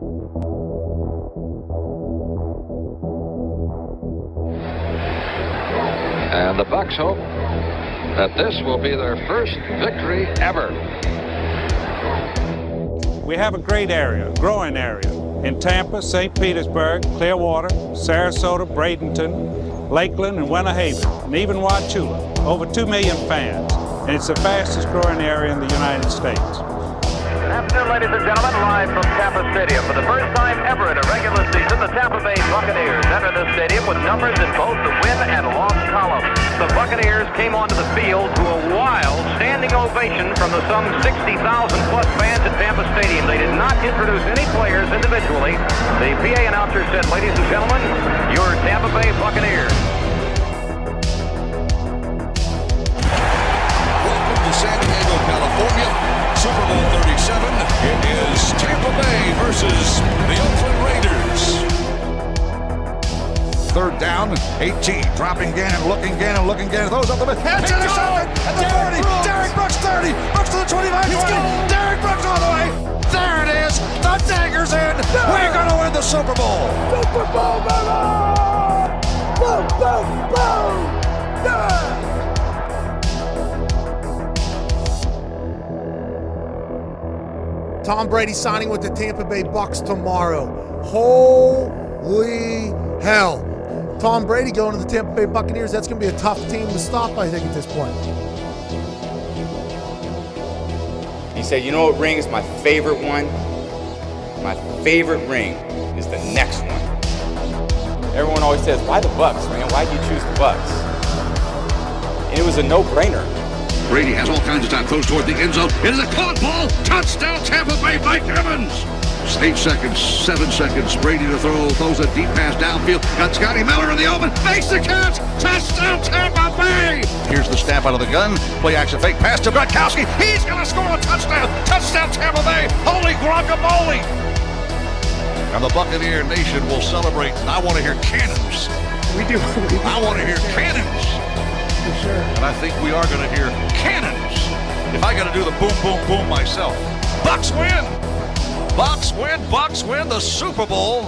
And the Bucs hope that this will be their first victory ever. We have a great area, a growing area, in Tampa, St. Petersburg, Clearwater, Sarasota, Bradenton, Lakeland, and Winter and even Wauchula. Over 2 million fans, and it's the fastest growing area in the United States. Good afternoon, ladies and gentlemen, live from Tampa Stadium. For the first time ever in a regular season, the Tampa Bay Buccaneers enter the stadium with numbers in both the win and loss columns. The Buccaneers came onto the field to a wild standing ovation from the some 60,000-plus fans at Tampa Stadium. They did not introduce any players individually. The PA announcer said, "Ladies and gentlemen, your Tampa Bay Buccaneers." Welcome to San Diego, California. Super Bowl 37. It is Tampa Bay versus the Oakland Raiders. Third down, 18. Dropping Gannon, looking Gannon, throws up the middle. It's intercepted at the 40. Derek Brooks 30. Brooks to the 25, 20. Derek Brooks all the way. There it is. The dagger's in. We're going to win the Super Bowl. Super Bowl, baby! Boom, boom, boom! Yeah! Tom Brady signing with the Tampa Bay Bucs tomorrow. Holy hell. Tom Brady going to the Tampa Bay Buccaneers. That's going to be a tough team to stop, I think, at this point. He said, "You know what ring is my favorite one? My favorite ring is the next one." Everyone always says, "Why the Bucs, man? Why did you choose the Bucs?" And it was a no-brainer. Brady has all kinds of time. Throws toward the end zone. It is a caught ball. Touchdown, Tampa Bay. Mike Evans. 8 seconds, 7 seconds. Brady to throw. Throws a deep pass downfield. Got Scotty Miller in the open. Makes the catch. Touchdown, Tampa Bay. Here's the snap out of the gun. Play action fake pass to Gronkowski. He's going to score a touchdown. Touchdown, Tampa Bay. Holy guacamole. And the Buccaneer Nation will celebrate. And I want to hear cannons. We do. I want to hear cannons. For sure. And I think we are going to hear cannons. If I got to do the boom, boom, boom myself. Bucs win. Bucs win. Bucs win the Super Bowl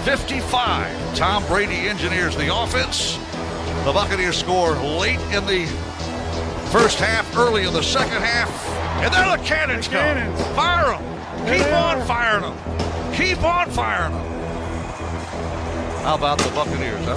55. Tom Brady engineers the offense. The Buccaneers score late in the first half, early in the second half. And there the cannons come. Fire them. Keep on firing them. Keep on firing them. How about the Buccaneers, huh?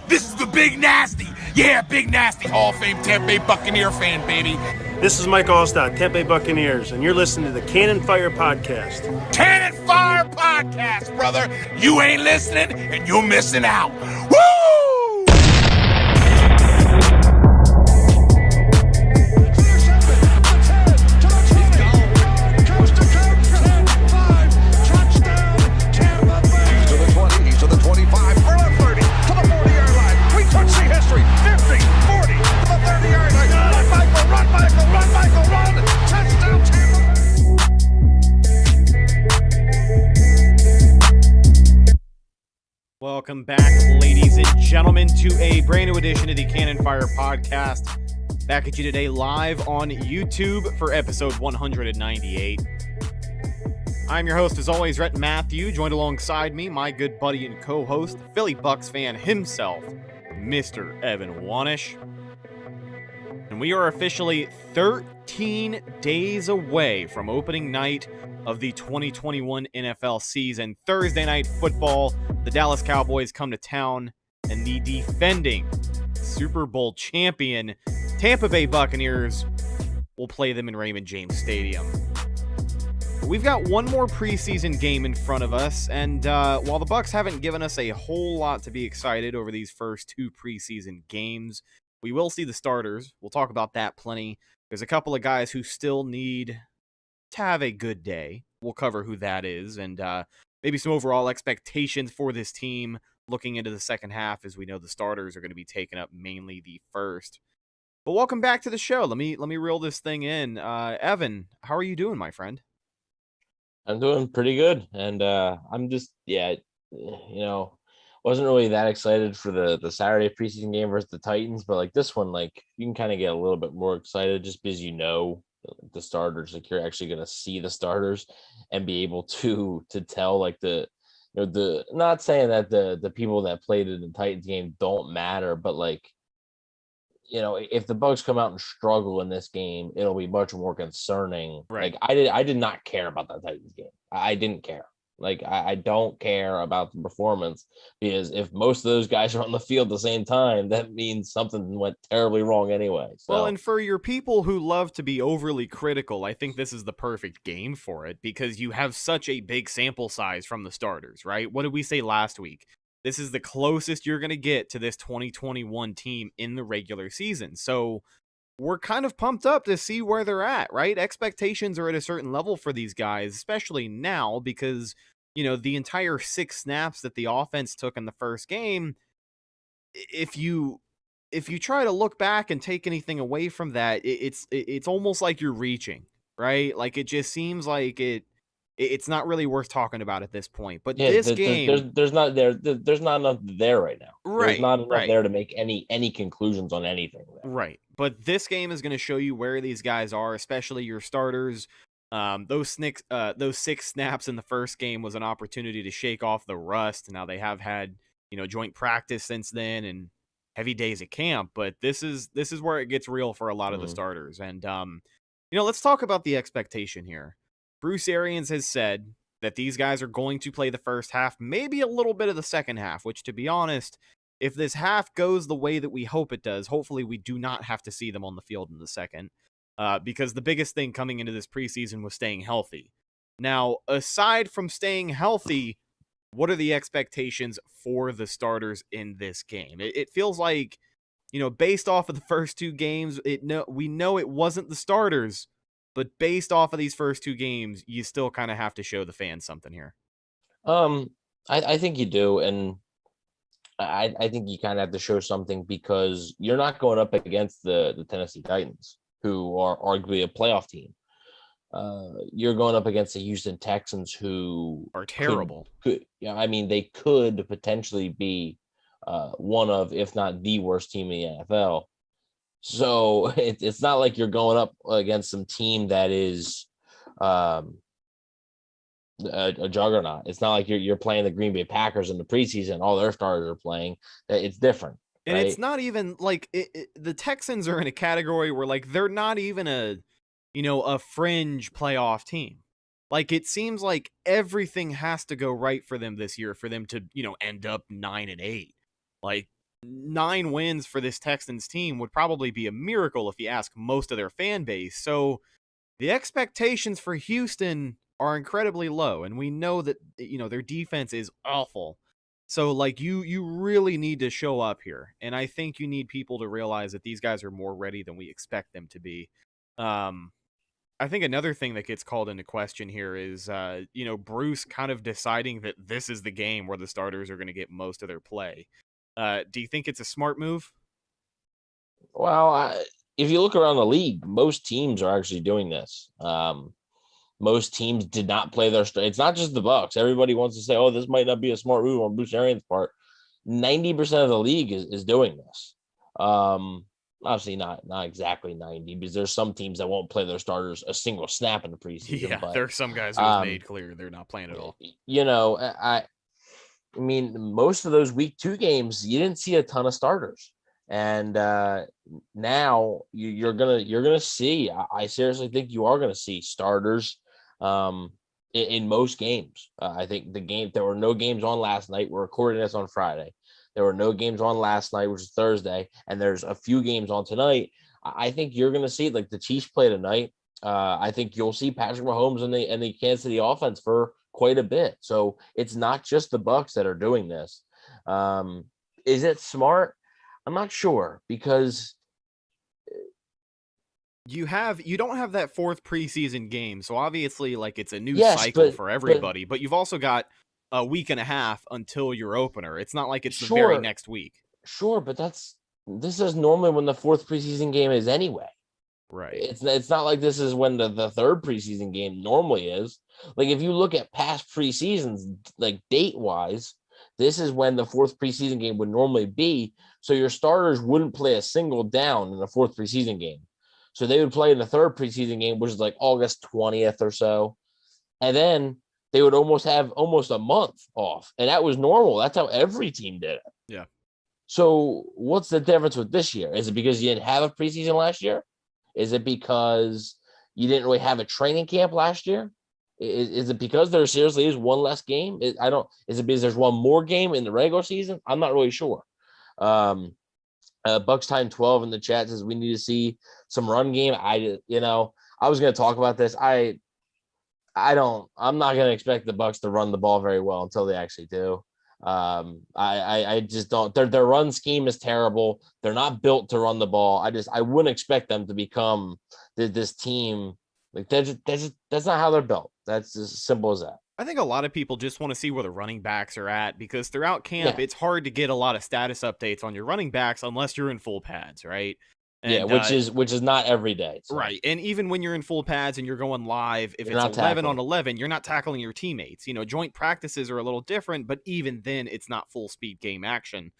This is the Big Nasty. Yeah, Big Nasty. Hall of Fame Tampa Bay Buccaneer fan, baby. This is Mike Allstott, Tampa Bay Buccaneers, and you're listening to the Cannon Fire Podcast. Cannon Fire Podcast, brother. You ain't listening, and you're missing out. Woo! Welcome back, ladies and gentlemen, to a brand new edition of the Cannon Fire Podcast. Back at you today live on YouTube for episode 198. I'm your host, as always, Rhett Matthew, joined alongside me, my good buddy and co-host, Philly Bucs fan himself, Mr. Evan Wanish. And we are officially 13 days away from opening night of the 2021 NFL season. Thursday night football, the Dallas Cowboys come to town, and the defending Super Bowl champion Tampa Bay Buccaneers will play them in Raymond James Stadium. We've got one more preseason game in front of us, and while the Bucs haven't given us a whole lot to be excited over these first two preseason games, we will see the starters. We'll talk about that plenty. There's a couple of guys who still need to have a good day. We'll cover who that is, and maybe some overall expectations for this team looking into the second half, as we know the starters are going to be taking up mainly the first. But welcome back to the show. Let me reel this thing in. Evan, how are you doing, my friend? I'm doing pretty good, and I'm just wasn't really that excited for the Saturday preseason game versus the Titans, but like this one, like you can kind of get a little bit more excited just because the starters, like you're actually going to see the starters and be able to tell like the not saying that the people that played in the Titans game don't matter, but like if the Bucs come out and struggle in this game, it'll be much more concerning. Right. Like I did not care about that Titans game. I didn't care. Like I don't care about the performance because if most of those guys are on the field at the same time, that means something went terribly wrong anyway. So. Well, and for your people who love to be overly critical, I think this is the perfect game for it because you have such a big sample size from the starters, right? What did we say last week? This is the closest you're going to get to this 2021 team in the regular season. So we're kind of pumped up to see where they're at, right? Expectations are at a certain level for these guys, especially now because, the entire 6 snaps that the offense took in the first game, if you try to look back and take anything away from that, it's almost like you're reaching, right? Like it just seems like it's not really worth talking about at this point. But this game, there's not enough there right now. Right, there's not enough right. there to make any conclusions on anything. There. Right. But this game is going to show you where these guys are, especially your starters. Those 6 snaps in the first game was an opportunity to shake off the rust. Now they have had joint practice since then and heavy days at camp, but this is where it gets real for a lot of the starters. And let's talk about the expectation here. Bruce Arians has said that these guys are going to play the first half, maybe a little bit of the second half, which, to be honest, if this half goes the way that we hope it does, hopefully we do not have to see them on the field in the second, because the biggest thing coming into this preseason was staying healthy. Now, aside from staying healthy, what are the expectations for the starters in this game? It feels like, based off of the first 2 games, we know it wasn't the starters, but based off of these first 2 games, you still kind of have to show the fans something here. I think you do, and I think you kind of have to show something because you're not going up against the Tennessee Titans, who are arguably a playoff team. You're going up against the Houston Texans, who are terrible. They could potentially be one of, if not the worst team in the NFL. So it's not like you're going up against some team that is a juggernaut. It's not like you're playing the Green Bay Packers in the preseason. All their starters are playing. It's different. And right? It's not even like the Texans are in a category where like they're not even a fringe playoff team. Like it seems like everything has to go right for them this year for them to, end up 9-8. Like 9 wins for this Texans team would probably be a miracle if you ask most of their fan base. So the expectations for Houston are incredibly low, and we know that their defense is awful. So like you really need to show up here, and I think you need people to realize that these guys are more ready than we expect them to be. I think another thing that gets called into question here is Bruce kind of deciding that this is the game where the starters are going to get most of their play. Do you think it's a smart move? Well, if you look around the league, most teams are actually doing this. Most teams did not play their. It's not just the Bucs. Everybody wants to say, "Oh, this might not be a smart move on Bruce Arians' part." 90% of the league is doing this. Obviously, not exactly 90, because there's some teams that won't play their starters a single snap in the preseason. Yeah, but, there are some guys who have made clear they're not playing at all. I mean, most of those week 2 games, you didn't see a ton of starters, and now you're gonna see. I seriously think you are gonna see starters in most games. I think there were no games on last night. We're recording this on Friday. There were no games on last night, which is Thursday, and there's a few games on tonight. I think you're gonna see like the Chiefs play tonight. I think you'll see Patrick Mahomes and the Kansas City offense for quite a bit. So it's not just the Bucs that are doing this. Is it smart? I'm not sure, because you don't have that 4th preseason game. So obviously like it's a new cycle for everybody, but you've also got a week and a half until your opener. It's not like it's the very next week. Sure, but this is normally when the 4th preseason game is anyway. Right. It's not like this is when the third preseason game normally is. Like if you look at past preseasons, like date wise, this is when the fourth preseason game would normally be. So your starters wouldn't play a single down in the fourth preseason game. So they would play in the third preseason game, which is like August 20th or so. And then they would have almost a month off. And that was normal. That's how every team did it. Yeah. So what's the difference with this year? Is it because you didn't have a preseason last year? Is it because you didn't really have a training camp last year? Is it because there seriously is one less game? Is it because there's one more game in the regular season? I'm not really sure. Bucks Time 12 in the chat says we need to see some run game. I was going to talk about this. I'm not going to expect the Bucks to run the ball very well until they actually do. I just don't. Their run scheme is terrible. They're not built to run the ball. I wouldn't expect them to become this team. Like that's not how they're built. That's as simple as that. I think a lot of people just want to see where the running backs are at because throughout camp, It's hard to get a lot of status updates on your running backs unless you're in full pads, right? And, which is not every day. So. Right. And even when you're in full pads and you're going live, if it's 11 on 11, you're not tackling your teammates. Joint practices are a little different, but even then it's not full speed game action.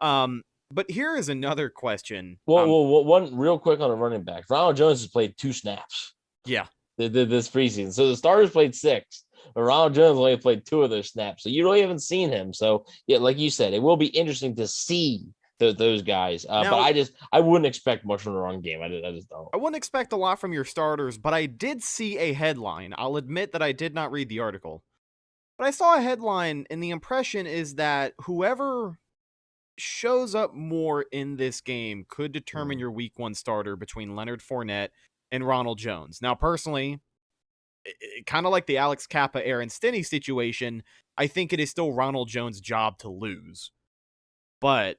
But here is another question. Well, one real quick on the running back. Ronald Jones has played 2 snaps. Yeah. This preseason. So the starters played 6, but Ronald Jones only played 2 of those snaps. So you really haven't seen him. So yeah, like you said, it will be interesting to see those guys. Now, but I wouldn't expect much from the run game. I just don't. I wouldn't expect a lot from your starters, but I did see a headline. I'll admit that I did not read the article. But I saw a headline, and the impression is that whoever shows up more in this game could determine your week 1 starter between Leonard Fournette and Ronald Jones. Now, personally, kind of like the Alex Kappa, Aaron Stinney situation, I think it is still Ronald Jones' job to lose. But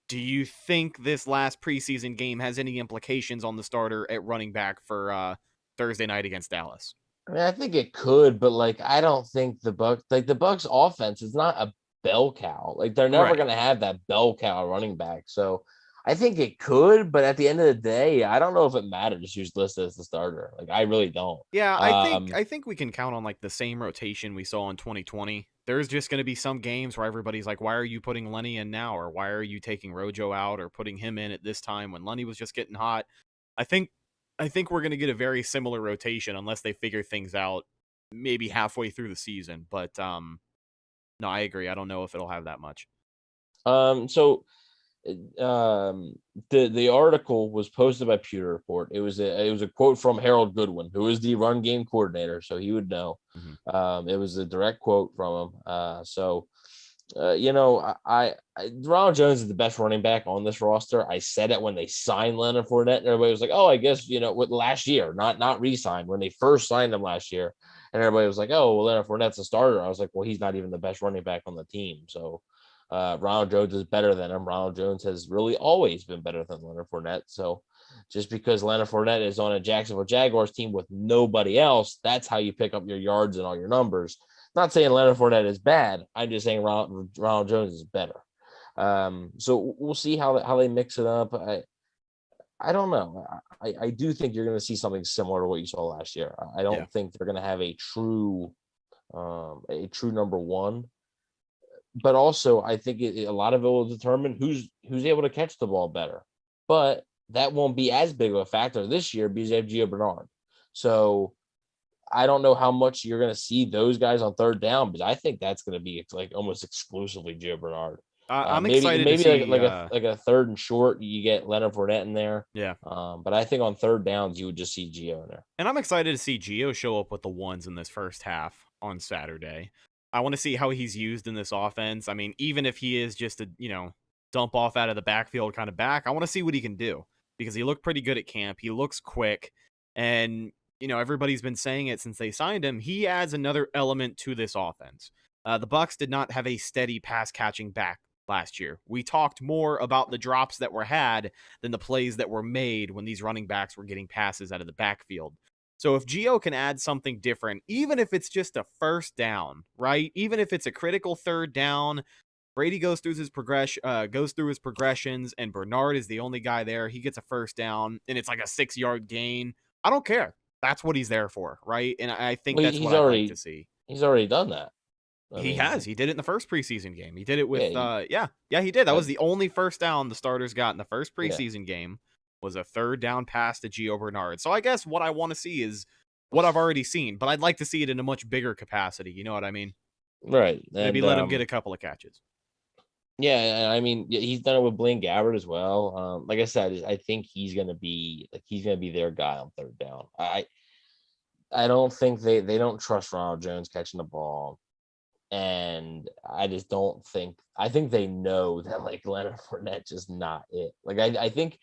do you think this last preseason game has any implications on the starter at running back for Thursday night against Dallas? I mean, I think it could, but I don't think the Bucs offense is not a bell cow. They're never going to have that bell cow running back. So I think it could, but at the end of the day, I don't know if it matters who's listed as the starter. I really don't. Yeah, I think we can count on the same rotation we saw in 2020. There's just going to be some games where everybody's like, why are you putting Lenny in now? Or why are you taking Rojo out or putting him in at this time when Lenny was just getting hot? I think we're going to get a very similar rotation unless they figure things out maybe halfway through the season. But no, I agree. I don't know if it'll have that much. So the article was posted by Pewter Report. It was a quote from Harold Goodwin, who is the run game coordinator, so he would know. It was a direct quote from him. Ronald Jones is the best running back on this roster. I said it when they signed Leonard Fournette, and everybody was like, "Oh, I guess with last year, not re-signed when they first signed him last year." And everybody was like, "Oh, well, Leonard Fournette's a starter." I was like, "Well, he's not even the best running back on the team." So Ronald Jones is better than him. Ronald Jones has really always been better than Leonard Fournette. So just because Leonard Fournette is on a Jacksonville Jaguars team with nobody else, that's how you pick up your yards and all your numbers. Not saying Leonard Fournette is bad. I'm just saying Ronald Jones is better. So we'll see how they mix it up. I don't know. I do think you're going to see something similar to what you saw last year. I don't think they're going to have a true number one. But also, I think a lot of it will determine who's able to catch the ball better. But that won't be as big of a factor this year because they have Gio Bernard. So I don't know how much you're going to see those guys on third down, but I think that's going to be almost exclusively Gio Bernard. I'm excited to see like a third and short, you get Leonard Fournette in there. Yeah. But I think on third downs, you would just see Gio in there. And I'm excited to see Gio show up with the ones in this first half on Saturday. I want to see how he's used in this offense. I mean, even if he is just a, dump off out of the backfield kind of back, I want to see what he can do because he looked pretty good at camp. He looks quick. And, everybody's been saying it since they signed him. He adds another element to this offense. The Bucs did not have a steady pass catching back last year. We talked more about the drops that were had than the plays that were made when these running backs were getting passes out of the backfield. So if Gio can add something different, even if it's just a first down, right? Even if it's a critical third down, Brady goes through his progressions, and Bernard is the only guy there. He gets a first down, and it's like a 6-yard gain. I don't care. That's what he's there for, right? And I think that's what I'd like to see. He's already done that. He has. He did it in the first preseason game. He did it with he did. That was the only first down the starters got in the first preseason game. Was a third down pass to Gio Bernard. So I guess what I want to see is what I've already seen, but I'd like to see it in a much bigger capacity. You know what I mean? Right. Maybe let him get a couple of catches. Yeah, I mean, he's done it with Blaine Gabbert as well. Like I said, I think he's gonna be their guy on third down. I don't think they don't trust Ronald Jones catching the ball. And I just don't think. I think they know that like Leonard Fournette just not it. Like I think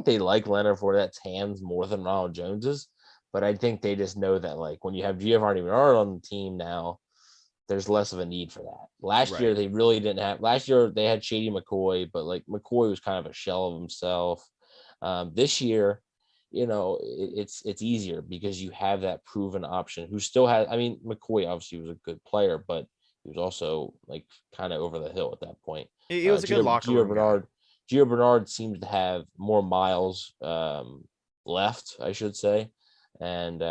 they like Leonard Fournette's hands more than Ronald Jones's, but I think they just know that like when you have Giovanni Bernard on the team now, there's less of a need for that. Last year they really didn't have. Last year they had Shady McCoy, but like McCoy was kind of a shell of himself. This year, you know, it's easier because you have that proven option who still has. I mean, McCoy obviously was a good player, but he was also like kind of over the hill at that point. He was a good locker room guy. Gio Bernard seems to have more miles left, I should say, and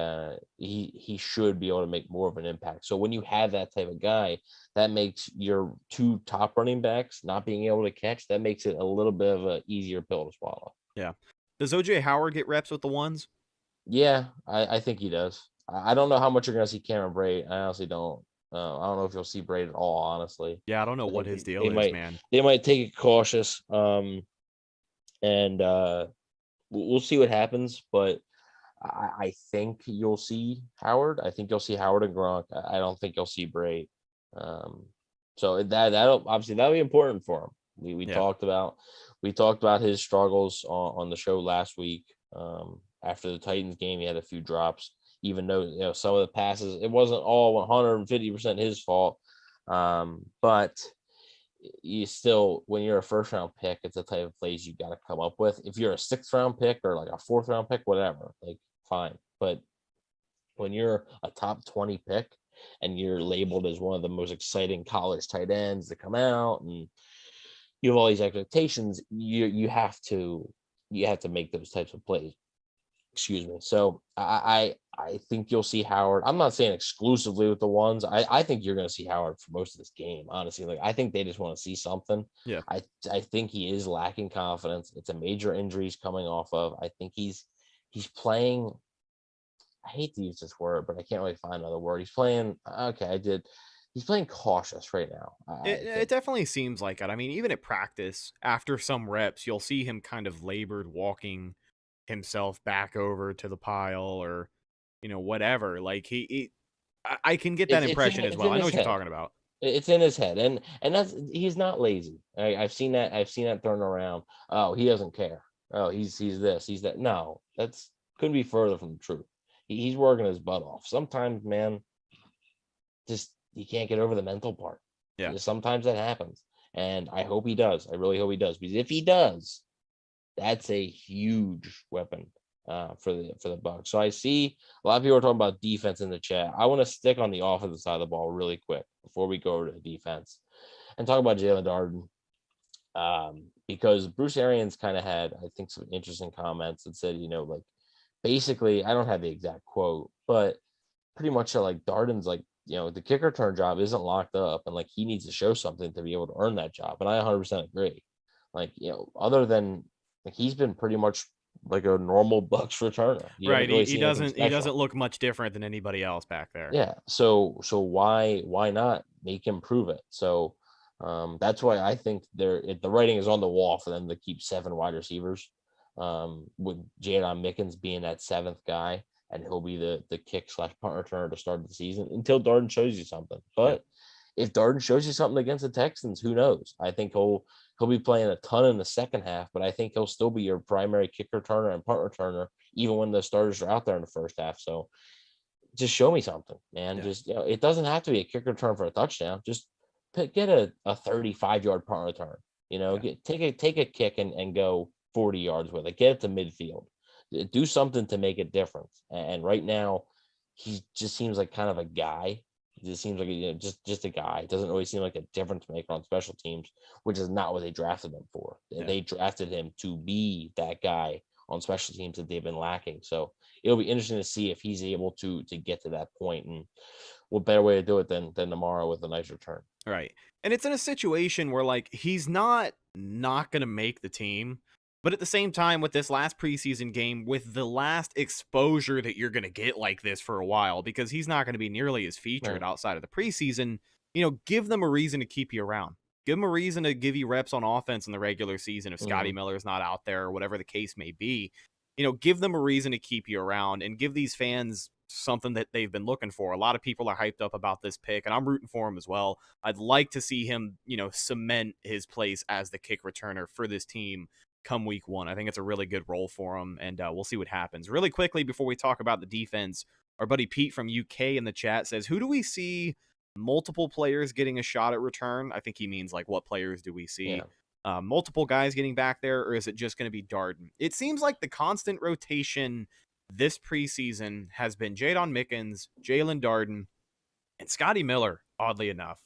he should be able to make more of an impact. So when you have that type of guy, that makes your two top running backs not being able to catch. That makes it a little bit of an easier pill to swallow. Yeah. Does OJ Howard get reps with the ones? Yeah, I think he does. I don't know how much you're going to see Cameron Brate. I honestly don't. I don't know if you'll see Brady at all, honestly. Yeah, I don't know what his deal is, man. They might take it cautious, and we'll see what happens. But I think you'll see Howard. I think you'll see Howard and Gronk. I don't think you'll see Brady. So that'll be important for him. We talked about his struggles on the show last week. After the Titans game, he had a few drops. Even though some of the passes, it wasn't all 150% his fault, but you still, when you're a first round pick, it's the type of plays you got to come up with. If you're a 6th round pick or like a 4th round pick, whatever, like fine. But when you're a top 20 pick and you're labeled as one of the most exciting college tight ends to come out, and you have all these expectations, you have to make those types of plays. Excuse me. So I think you'll see Howard. I'm not saying exclusively with the ones. I think you're going to see Howard for most of this game, honestly. Like I think they just want to see something. Yeah. I think he is lacking confidence. It's a major injury he's coming off of. I think he's playing. I hate to use this word, but I can't really find another word. He's playing. He's playing cautious right now. It definitely seems like it. I mean, even at practice, after some reps, you'll see him kind of labored walking himself back over to the pile or, whatever. Like I can get that impression as well. I know what you're talking about. It's in his head. And he's not lazy. I've seen that thrown around. Oh, he doesn't care. Oh, he's this, he's that. No, that's couldn't be further from the truth. He's working his butt off. Sometimes, man, just he can't get over the mental part. Yeah. Sometimes that happens. And I hope he does. I really hope he does. Because if he does, that's a huge weapon for the Bucs. So I see a lot of people are talking about defense in the chat. I want to stick on the offensive side of the ball really quick before we go over to the defense and talk about Jalen Darden. Because Bruce Arians kind of had, I think, some interesting comments that said, like basically, I don't have the exact quote, but pretty much like Darden's like, the kick return job isn't locked up and like he needs to show something to be able to earn that job. And I 100% agree. Like, other than like he's been pretty much like a normal Bucs returner. Right. He doesn't look much different than anybody else back there. Yeah. So why not make him prove it? So that's why I think the writing is on the wall for them to keep 7 wide receivers. With Jadon Mickens being that 7th guy, and he'll be the kick/punt returner to start the season until Darden shows you something. But if Darden shows you something against the Texans, who knows? I think he'll be playing a ton in the second half, but I think he'll still be your primary kick returner and punt returner, even when the starters are out there in the first half. So just show me something, man. Yeah. Just, it doesn't have to be a kick return for a touchdown. Just get a 35-yard punt return, take a kick and go 40 yards with it, get it to midfield, do something to make a difference. And right now he just seems like kind of a guy He just seems like just a guy. Doesn't really seem like a difference maker on special teams, which is not what they drafted him for. They drafted him to be that guy on special teams that they've been lacking. So it'll be interesting to see if he's able to get to that point, and what better way to do it than tomorrow with a nice return. Right. And it's in a situation where like he's not going to make the team, but at the same time with this last preseason game, with the last exposure that you're going to get like this for a while, because he's not going to be nearly as featured outside of the preseason, give them a reason to keep you around. Give them a reason to give you reps on offense in the regular season if Scotty Miller's not out there or whatever the case may be. Give them a reason to keep you around and give these fans something that they've been looking for. A lot of people are hyped up about this pick, and I'm rooting for him as well. I'd like to see him, cement his place as the kick returner for this team come week 1. I think it's a really good role for him, and we'll see what happens. Really quickly, before we talk about the defense, our buddy Pete from UK in the chat says, who do we see multiple players getting a shot at return? I think he means like what players do we see? Multiple guys getting back there, or is it just going to be Darden? It seems like the constant rotation this preseason has been Jadon Mickens, Jalen Darden, and Scotty Miller, oddly enough.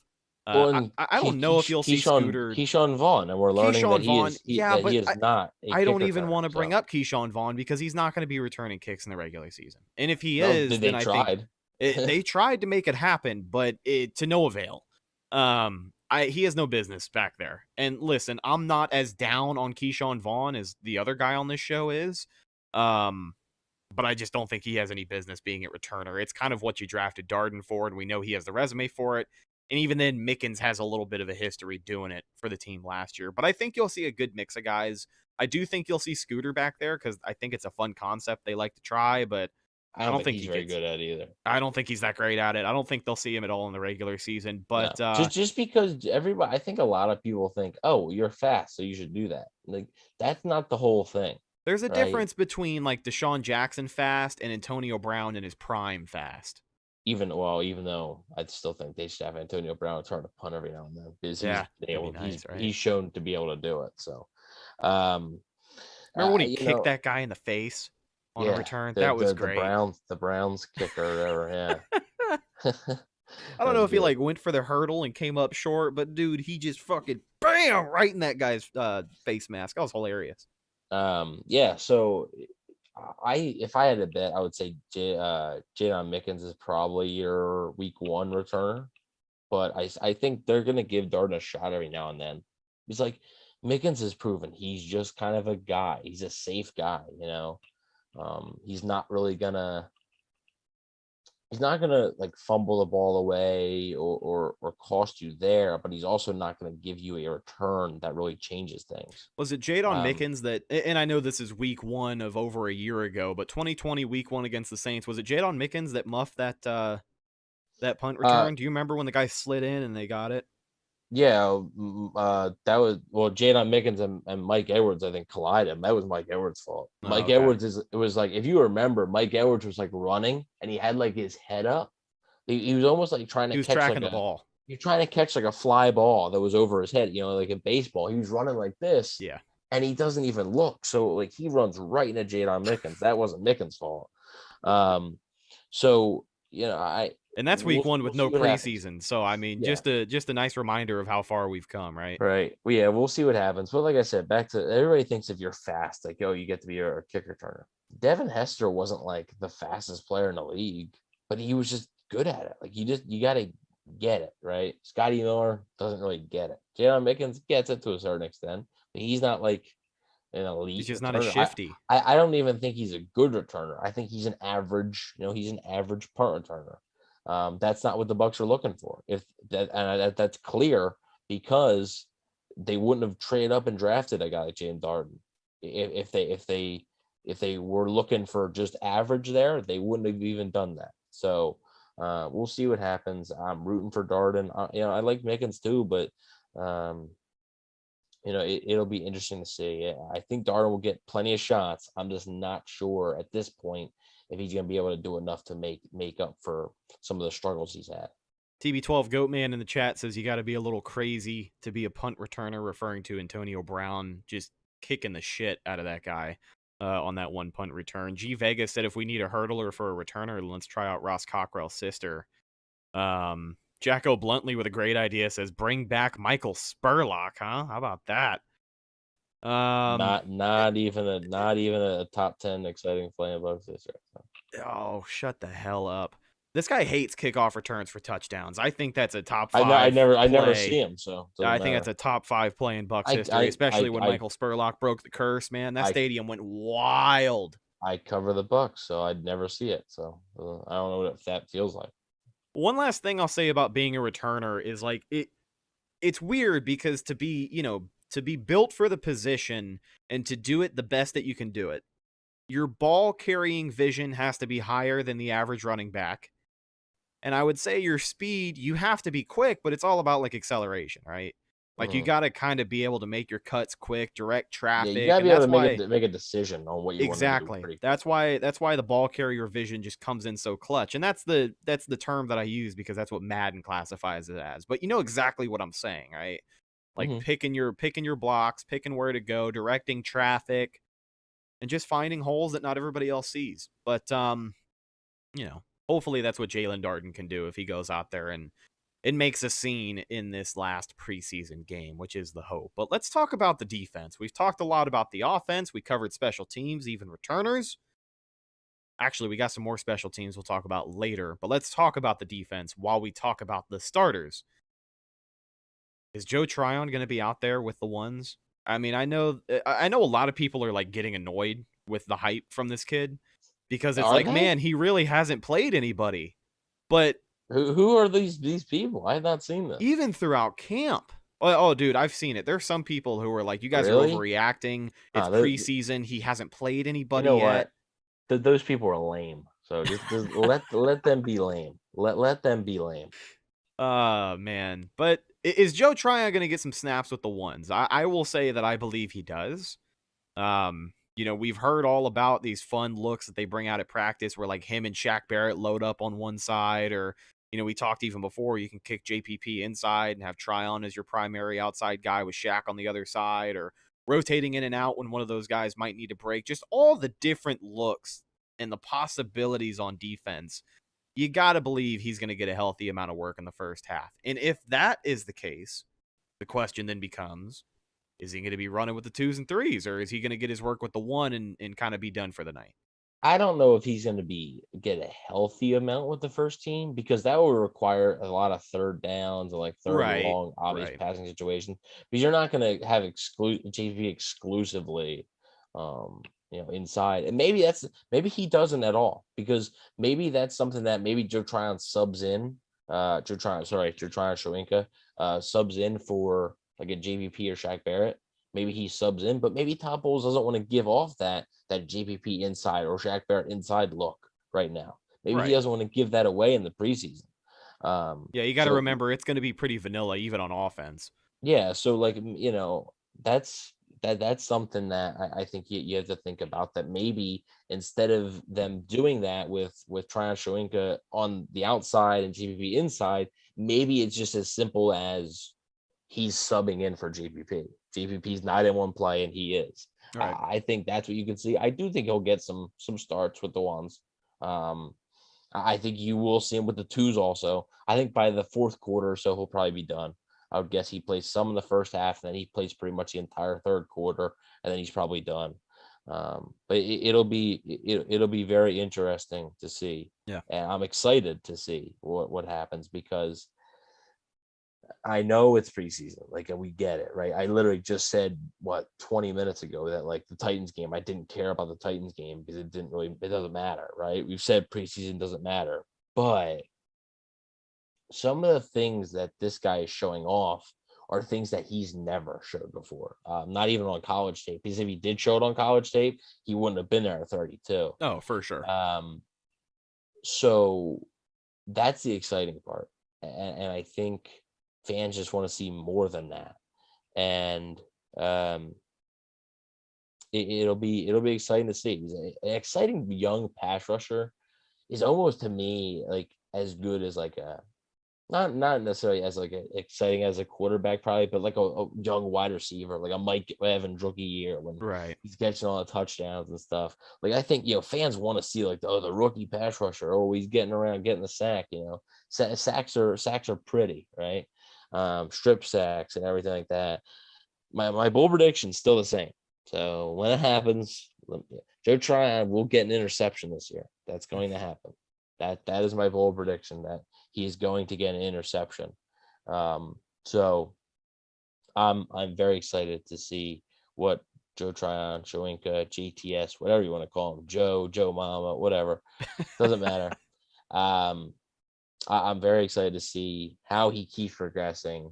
I don't know if you'll see Scooter. Keyshawn Vaughn, and we're learning that he is not. I don't even want to bring up Keyshawn Vaughn because he's not going to be returning kicks in the regular season. And if he is, then I think they tried to make it happen, but to no avail. He has no business back there. And listen, I'm not as down on Keyshawn Vaughn as the other guy on this show is. But I just don't think he has any business being at returner. It's kind of what you drafted Darden for, and we know he has the resume for it. And even then, Mickens has a little bit of a history doing it for the team last year. But I think you'll see a good mix of guys. I do think you'll see Scooter back there because I think it's a fun concept they like to try, but I don't think he's very good at it either. I don't think he's that great at it. I don't think they'll see him at all in the regular season. But just because everybody, I think a lot of people think, oh, you're fast, so you should do that. Like, that's not the whole thing. There's a difference between like Deshaun Jackson fast and Antonio Brown in his prime fast. Even though I still think they should have Antonio Brown return to punt every now and then because he's shown to be able to do it. So, remember when he kicked that guy in the face on a return? That was great. The Browns kicker or whatever. Yeah. I don't know if he like went for the hurdle and came up short, but dude, he just fucking bam right in that guy's face mask. That was hilarious. So if I had to bet, I would say Jadon Mickens is probably your week 1 returner, but I think they're gonna give Darden a shot every now and then. It's like Mickens has proven he's just kind of a guy. He's a safe guy, he's not gonna like fumble the ball away or cost you there, but he's also not gonna give you a return that really changes things. Was it Jadon Mickens that, and I know this is week 1 of over a year ago, but 2020 week 1 against the Saints, was it Jadon Mickens that muffed that punt return? Do you remember when the guy slid in and they got it? Yeah, that was Jadon Mickens and Mike Edwards, I think, collided. That was Mike Edwards' fault. Mike Edwards it was like, if you remember, Mike Edwards was like running and he had like his head up. He was almost like trying to catch tracking the ball. He was trying to catch like a fly ball that was over his head, like in baseball. He was running like this. Yeah. And he doesn't even look. So like he runs right into Jadon Mickens. That wasn't Mickens' fault. And that's week 1 with no preseason. So, I mean, just a nice reminder of how far we've come, right? Right. Well, yeah, we'll see what happens. But like I said, back to everybody thinks if you're fast, like, you get to be a kick returner. Devin Hester wasn't like the fastest player in the league, but he was just good at it. Like, you got to get it, right? Scotty Miller doesn't really get it. Jadon Mickens gets it to a certain extent, but he's not like an elite. He's just returner. not as shifty. I don't even think he's a good returner. I think he's an average, he's an average punt returner. That's not what the Bucs are looking for. That's clear because they wouldn't have traded up and drafted a guy like James Darden. If they were looking for just average there, they wouldn't have even done that. So we'll see what happens. I'm rooting for Darden. I like Mickens too, but it'll be interesting to see. I think Darden will get plenty of shots. I'm just not sure at this point if he's going to be able to do enough to make up for some of the struggles he's had. TB12 Goatman in the chat says you got to be a little crazy to be a punt returner, referring to Antonio Brown just kicking the shit out of that guy on that one punt return. G Vegas said if we need a hurdler for a returner, let's try out Ross Cockrell's sister. Jacko Bluntly with a great idea says, bring back Michael Spurlock, huh? How about that? Not even a top 10 exciting play in Bucs this year. Oh, shut the hell up. This guy hates kickoff returns for touchdowns. I think that's a top I 5 never play. see him, so I think that's a top 5 play in Bucs history, especially when Michael Spurlock broke the curse, man. That stadium went wild. I cover the Bucs, so I'd never see it. So I don't know what that feels like. One last thing I'll say about being a returner is like it's weird because to be built for the position and to do it the best that you can do it, your ball carrying vision has to be higher than the average running back. And I would say your speed, you have to be quick, but it's all about like acceleration, right? Like you got to kind of be able to make your cuts quick, direct traffic. Yeah, you got to be able to make a decision on what you want to do. Exactly. That's why the ball carrier vision just comes in so clutch. And that's the term that I use because that's what Madden classifies it as. But you know exactly what I'm saying, right? Like picking your blocks, picking where to go, directing traffic, and just finding holes that not everybody else sees. But hopefully that's what Jalen Darden can do if he goes out there and it makes a scene in this last preseason game, which is the hope. But let's talk about the defense. We've talked a lot about the offense. We covered special teams, even returners. Actually, we got some more special teams we'll talk about later. But let's talk about the defense while we talk about the starters. Is Joe Tryon going to be out there with the ones? I mean, I know a lot of people are like getting annoyed with the hype from this kid because it's man, he really hasn't played anybody. But who are these people? I have not seen this. Even throughout camp. Oh, dude, I've seen it. There's some people who are like, you guys are overreacting. It's preseason. He hasn't played anybody yet. What? Those people are lame. So just let them be lame. Let them be lame. Man. But is Joe Tryon going to get some snaps with the ones? I will say that I believe he does. We've heard all about these fun looks that they bring out at practice where like him and Shaq Barrett load up on one side, or, we talked even before, you can kick JPP inside and have Tryon as your primary outside guy with Shaq on the other side, or rotating in and out when one of those guys might need a break. Just all the different looks and the possibilities on defense. You got to believe he's going to get a healthy amount of work in the first half. And if that is the case, the question then becomes, is he going to be running with the 2s and 3s, or is he going to get his work with the 1 and kind of be done for the night? I don't know if he's going to get a healthy amount with the first team because that will require a lot of third downs or like third and long, obvious passing situations. Because you're not going to have JV exclusively, inside. And maybe he doesn't at all because maybe that's something that maybe Joe Tryon subs in. Joe Tryon Shoinka subs in for like a JVP or Shaq Barrett. Maybe he subs in, but maybe Todd Bowles doesn't want to give off that JPP inside or Shaq Barrett inside look right now. Maybe he doesn't want to give that away in the preseason. You got to remember it's going to be pretty vanilla even on offense. Yeah, so that's something that I think you have to think about, that maybe instead of them doing that with Tryon Shoinka on the outside and JPP inside, maybe it's just as simple as he's subbing in for JPP. JPP's not in one play and he is. Right. I think that's what you can see. I do think he'll get some starts with the ones. I think you will see him with the 2s also. I think by the fourth quarter or so, he'll probably be done. I would guess he plays some in the first half, and then he plays pretty much the entire third quarter, and then he's probably done. But it'll be very interesting to see. Yeah. And I'm excited to see what happens because I know it's preseason, and we get it, right? I literally just said 20 minutes ago that the Titans game, I didn't care about the Titans game because it doesn't matter, right? We've said preseason doesn't matter, but some of the things that this guy is showing off are things that he's never showed before. Not even on college tape, because if he did show it on college tape, he wouldn't have been there at 32. Oh, for sure. So that's the exciting part. And I think fans just want to see more than that. And it'll be exciting to see. He's an exciting young pass rusher. Is almost to me as good as a Not necessarily as like exciting as a quarterback, probably, but like a young wide receiver, like a Mike Evans rookie year when he's catching all the touchdowns and stuff. Like I think fans want to see like the rookie pass rusher. Oh, he's getting around, getting the sack. Sacks are pretty, right? Strip sacks and everything like that. My bold prediction's still the same. So when it happens, Joe Tryon will get an interception this year. That's going to happen. That is my bold prediction, that he's going to get an interception. So I'm very excited to see what Joe Tryon, Shoinka, GTS, whatever you want to call him, Joe Mama, whatever, doesn't matter. I'm very excited to see how he keeps progressing,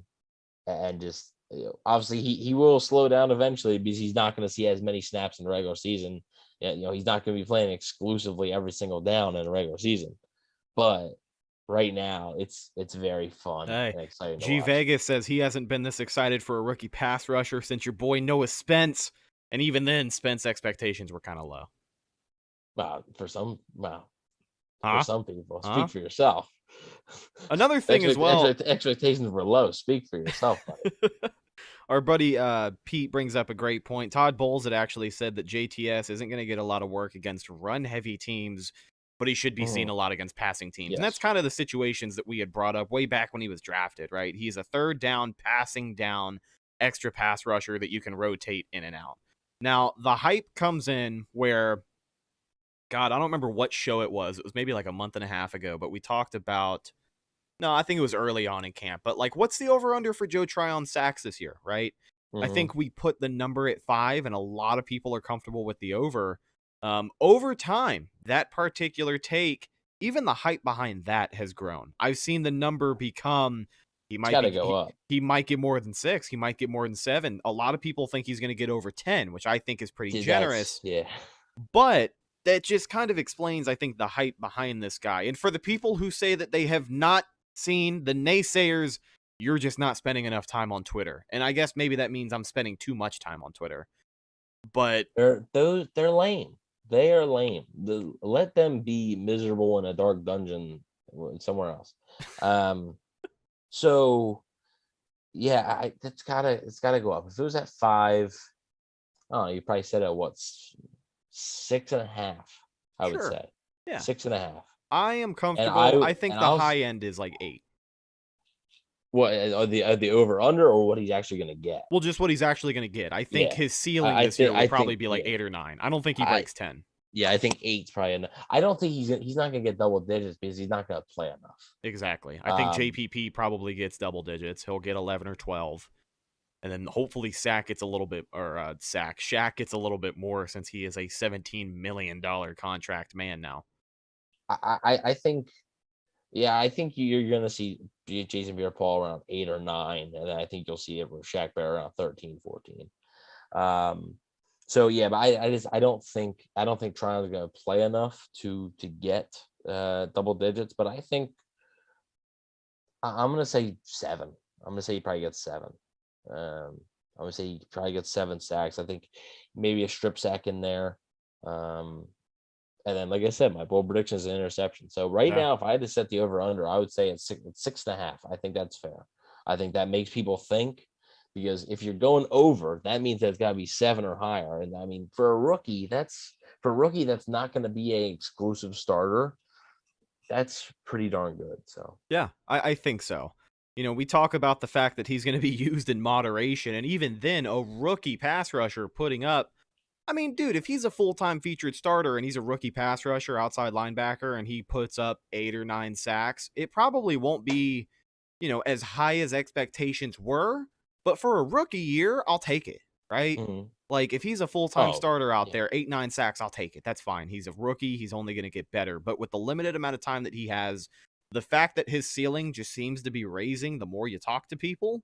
and just obviously he will slow down eventually because he's not going to see as many snaps in the regular season. He's not going to be playing exclusively every single down in the regular season, but right now it's very fun and exciting. G Vegas says he hasn't been this excited for a rookie pass rusher since your boy Noah Spence, and even then Spence expectations were kind of low. For some people, Huh? speak for yourself. Another thing as well, expectations were low. Speak for yourself, buddy. Our buddy Pete brings up a great point. Todd Bowles had actually said that JTS isn't going to get a lot of work against run-heavy teams, but he should be seen a lot against passing teams. Yes. And that's kind of the situations that we had brought up way back when he was drafted, right? He's a third down, passing down, extra pass rusher that you can rotate in and out. Now, the hype comes in where, God, I don't remember what show it was. It was maybe like a month and a half ago, but we talked about, no, I think it was early on in camp, but like, what's the over-under for Joe Tryon sacks this year, right? I think we put the number at 5, and a lot of people are comfortable with the over. Over time, that particular take, even the hype behind that has grown. I've seen the number become, he might go up. He might get more than 6. He might get more than 7. A lot of people think he's going to get over 10, which I think is pretty generous. Yeah. But that just kind of explains, I think, the hype behind this guy. And for the people who say that they have not seen, the naysayers, you're just not spending enough time on Twitter. And I guess maybe that means I'm spending too much time on Twitter. But they're lame. They are lame. Let them be miserable in a dark dungeon somewhere else. So yeah, it's gotta go up. If it was at 5, oh, you probably said at what, 6.5? I would say. Yeah, 6.5. I am comfortable. I think the high end is like 8. What are the over under, or what he's actually going to get? Well, just what he's actually going to get. I think his ceiling this year will probably be like 8 or 9. I don't think he breaks 10. Yeah, I think 8's probably enough. I don't think he's not going to get double digits because he's not going to play enough. Exactly. I think JPP probably gets double digits. He'll get 11 or 12. And then hopefully Shaq gets a little bit more, since he is a $17 million contract man now. I think you're going to see Jason Pierre-Paul around 8 or 9, and then I think you'll see it with Shaq Barrett around 13, 14. So yeah, but I don't think Tryon's going to play enough to get double digits, but I think I'm going to say 7. I'm going to say he probably gets 7. I'm going to say he probably gets 7 sacks. I think maybe a strip sack in there. And then, like I said, my bold prediction is an interception. So now, if I had to set the over-under, I would say it's 6.5. I think that's fair. I think that makes people think, because if you're going over, that means that it's got to be 7 or higher. And I mean, for a rookie that's not going to be an exclusive starter, that's pretty darn good. So yeah, I think so. We talk about the fact that he's going to be used in moderation, and even then, a rookie pass rusher putting up, I mean, dude, if he's a full-time featured starter and he's a rookie pass rusher, outside linebacker, and he puts up 8 or 9 sacks, it probably won't be, as high as expectations were. But for a rookie year, I'll take it, right? Mm-hmm. Like, if he's a full-time starter out there, 8, 9 sacks, I'll take it. That's fine. He's a rookie. He's only going to get better. But with the limited amount of time that he has, the fact that his ceiling just seems to be raising the more you talk to people,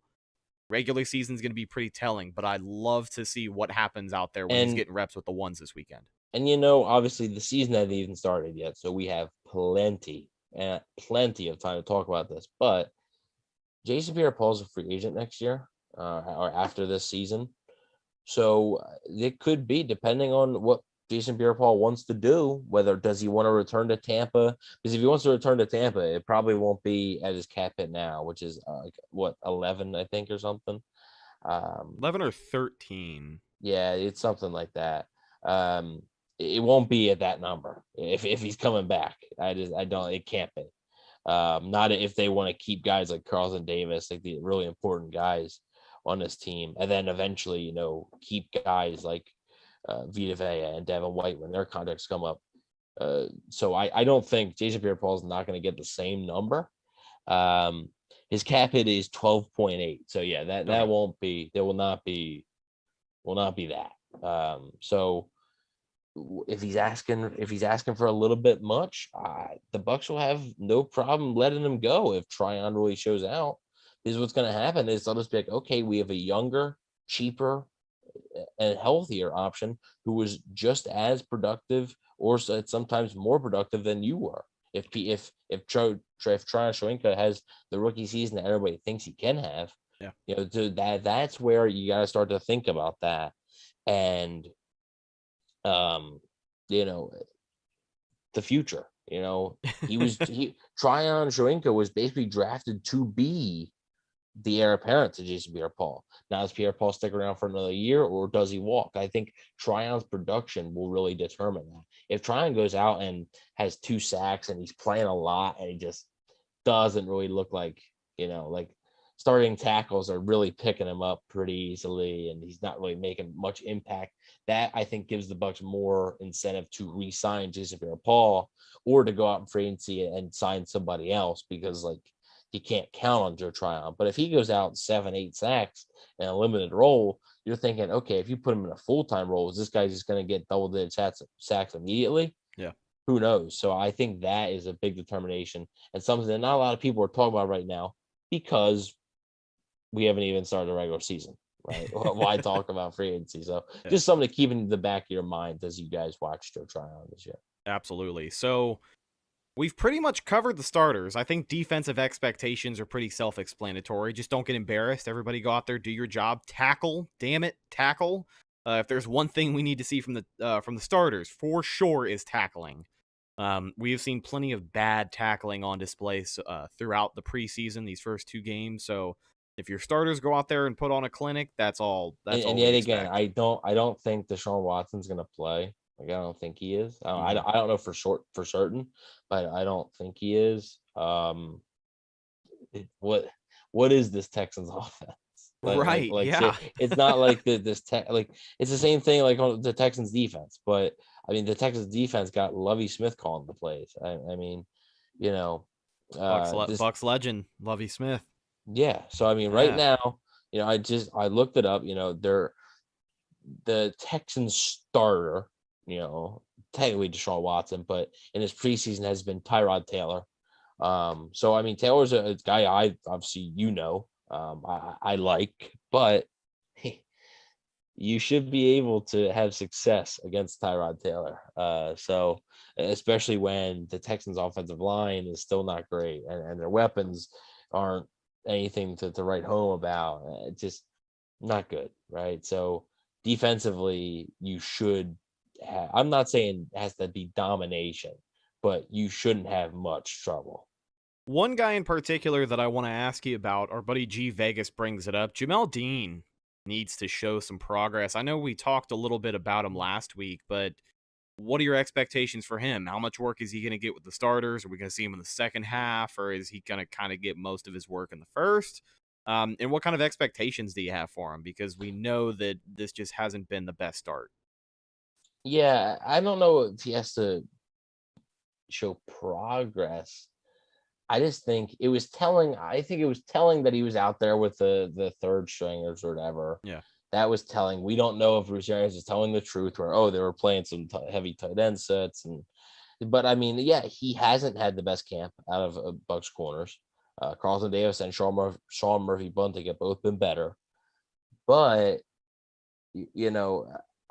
regular season's going to be pretty telling, but I'd love to see what happens out there when he's getting reps with the ones this weekend. And, obviously the season hasn't even started yet, so we have plenty of time to talk about this. But Jason Pierre-Paul's a free agent next year, or after this season. So it could be, depending on what Jason Pierre-Paul wants to do. Whether does he want to return to Tampa? Because if he wants to return to Tampa, it probably won't be at his cap hit now, which is 11, I think, or something. 11 or 13. Yeah, it's something like that. It won't be at that number if he's coming back. It can't be. Not if they want to keep guys like Carlton Davis, like the really important guys on this team, and then eventually, keep guys like Vita Vea and Devin White when their contracts come up. So I don't think Jason Pierre-Paul is not going to get the same number. His cap hit is 12.8. So yeah, that won't be. There will not be that. So if he's asking for a little bit much, the Bucs will have no problem letting him go if Tryon really shows out. Is what's going to happen is they'll just be like, okay, we have a younger, cheaper, and healthier option who was just as productive or sometimes more productive than you were. If Tryon Shoyinka has the rookie season that everybody thinks he can have, that's where you got to start to think about that. And the future, Tryon Shoyinka was basically drafted to be the heir apparent to Jason Pierre-Paul. Now, does Pierre-Paul stick around for another year or does he walk? I think Tryon's production will really determine that. If Tryon goes out and has 2 sacks and he's playing a lot and he just doesn't really look like, like starting tackles are really picking him up pretty easily and he's not really making much impact, that I think gives the Bucs more incentive to re-sign Jason Pierre-Paul or to go out in free agency and sign somebody else, because you can't count on Joe Tryon. But if he goes out 7-8 sacks in a limited role, you're thinking, okay, if you put him in a full-time role, is this guy just going to get double-digit sacks immediately? Yeah. Who knows? So I think that is a big determination and something that not a lot of people are talking about right now because we haven't even started the regular season, right? Why talk about free agency? So just something to keep in the back of your mind as you guys watch Joe Tryon this year. Absolutely. So we've pretty much covered the starters. I think defensive expectations are pretty self-explanatory. Just don't get embarrassed. Everybody go out there, do your job, tackle. Damn it, tackle. If there's one thing we need to see from the starters, for sure, is tackling. We have seen plenty of bad tackling on display throughout the preseason, these first 2 games. So if your starters go out there and put on a clinic, that's all. And yet again, I don't think Deshaun Watson's going to play. Like, I don't think he is. I don't know for certain, but I don't think he is. What is this Texans offense? Yeah. It's not like it's the same thing like on the Texans defense, but I mean the Texans defense got Lovie Smith calling the plays. Bucs legend Lovie Smith. Yeah. So I mean, right now, I looked it up. They're the Texans starter. Technically Deshaun Watson, but in his preseason has been Tyrod Taylor. So I mean, Taylor's a guy I obviously I like, but you should be able to have success against Tyrod Taylor. So especially when the Texans offensive line is still not great and their weapons aren't anything to write home about. It's just not good, right? So defensively, you should I'm not saying it has to be domination, but you shouldn't have much trouble. One guy in particular that I want to ask you about, our buddy G Vegas brings it up. Jamel Dean needs to show some progress. I know we talked a little bit about him last week, but what are your expectations for him? How much work is he going to get with the starters? Are we going to see him in the second half, or is he going to kind of get most of his work in the first? And what kind of expectations do you have for him? Because we know that this just hasn't been the best start. Yeah, I don't know if he has to show progress. I just think it was telling. I think it was telling that he was out there with the third stringers or whatever. Yeah, that was telling. We don't know if Bruce Arians is telling the truth or they were playing some heavy tight end sets. But I mean, yeah, he hasn't had the best camp out of Bucs corners. Carlton Davis and Sean Murphy Bunting have both been better, but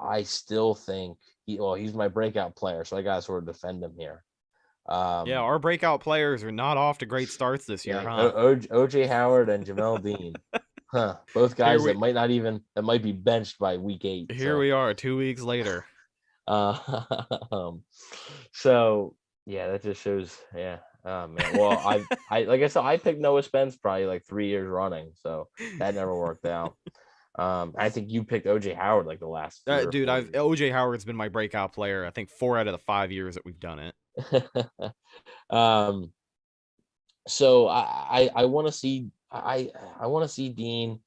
I still think he's my breakout player, so I got to sort of defend him here. Our breakout players are not off to great starts this year, huh? OJ Howard and Jamel Dean. Both guys that might be benched by week 8. Here we are 2 weeks later. So yeah, that just shows. Yeah. Oh man. Well, I like I said, I picked Noah Spence probably like 3 years running, so that never worked out. I think you picked OJ Howard like the last 3 or 4 years. OJ Howard's been my breakout player. I think 4 out of the 5 years that we've done it. So I want to see I want to see Dean.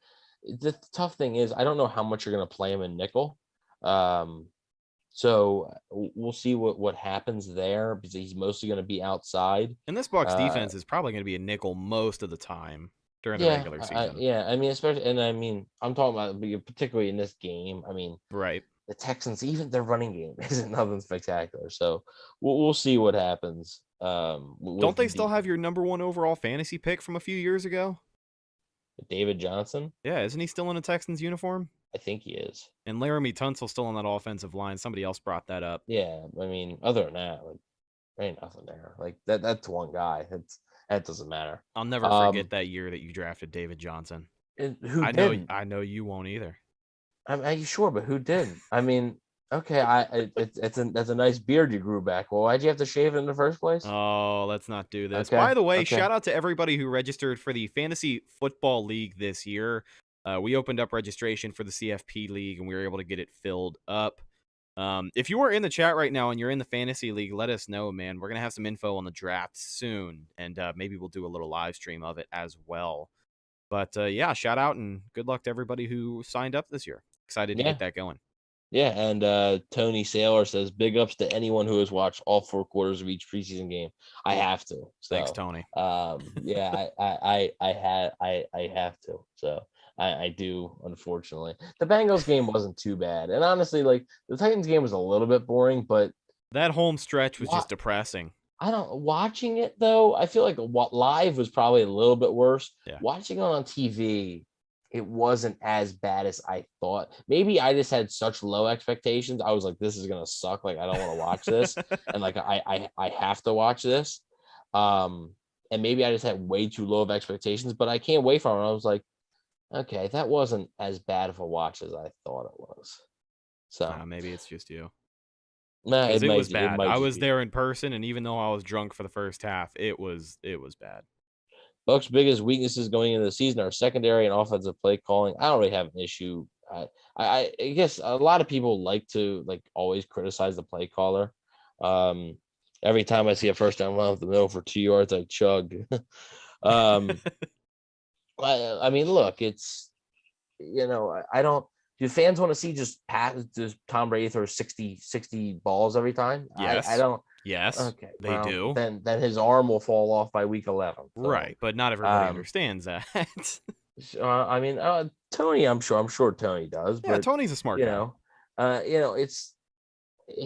The tough thing is I don't know how much you're going to play him in nickel. So we'll see what happens there because he's mostly going to be outside. And this Bucs defense is probably going to be a nickel most of the time during the regular season. I mean, especially, and I mean, I'm talking about particularly in this game. I mean, right. The Texans, even their running game isn't nothing spectacular. So we'll see what happens. Don't they still have your number 1 overall fantasy pick from a few years ago? David Johnson? Yeah, isn't he still in a Texans uniform? I think he is. And Laramie Tunsil's still on that offensive line. Somebody else brought that up. Yeah, I mean, other than that, like, there ain't nothing there. Like that's one guy. That doesn't matter. I'll never forget that year that you drafted David Johnson. Who didn't? I know you won't either. Are you sure? But who didn't? I mean, okay, that's a nice beard you grew back. Well, why'd you have to shave it in the first place? Oh, let's not do this. Okay, By the way, shout out to everybody who registered for the Fantasy Football League this year. We opened up registration for the CFP League, and we were able to get it filled up. If you are in the chat right now and you're in the Fantasy League, let us know, man. We're going to have some info on the draft soon, and maybe we'll do a little live stream of it as well. But, yeah, shout out and good luck to everybody who signed up this year. Excited to get that going. Yeah, and Tony Saylor says, big ups to anyone who has watched all 4 quarters of each preseason game. I have to. So, thanks, Tony. Yeah, I have to. So I do, unfortunately. The Bengals game wasn't too bad. And honestly, like the Titans game was a little bit boring, but that home stretch was just depressing. Watching it though, I feel like live was probably a little bit worse. Yeah. Watching it on TV, it wasn't as bad as I thought. Maybe I just had such low expectations. I was like, this is gonna suck. Like, I don't want to watch this. And like I have to watch this. And maybe I just had way too low of expectations, but I can't wait for it. I was like, okay, that wasn't as bad of a watch as I thought it was. So maybe it's just you. Nah, it was bad. I was there in person, and even though I was drunk for the first half, it was bad. Bucs' biggest weaknesses going into the season are secondary and offensive play calling. I don't really have an issue. I guess a lot of people like to always criticize the play caller. Every time I see a first down run up the middle for 2 yards, I chug. I mean, look, it's I don't. Do fans want to see just Tom Brady throw 60 balls every time? Yes. I don't. Yes. Okay. They do. Then his arm will fall off by week 11. So, right, but not everybody understands that. I mean, Tony, I'm sure Tony does. Yeah, but, Tony's a smart guy. It's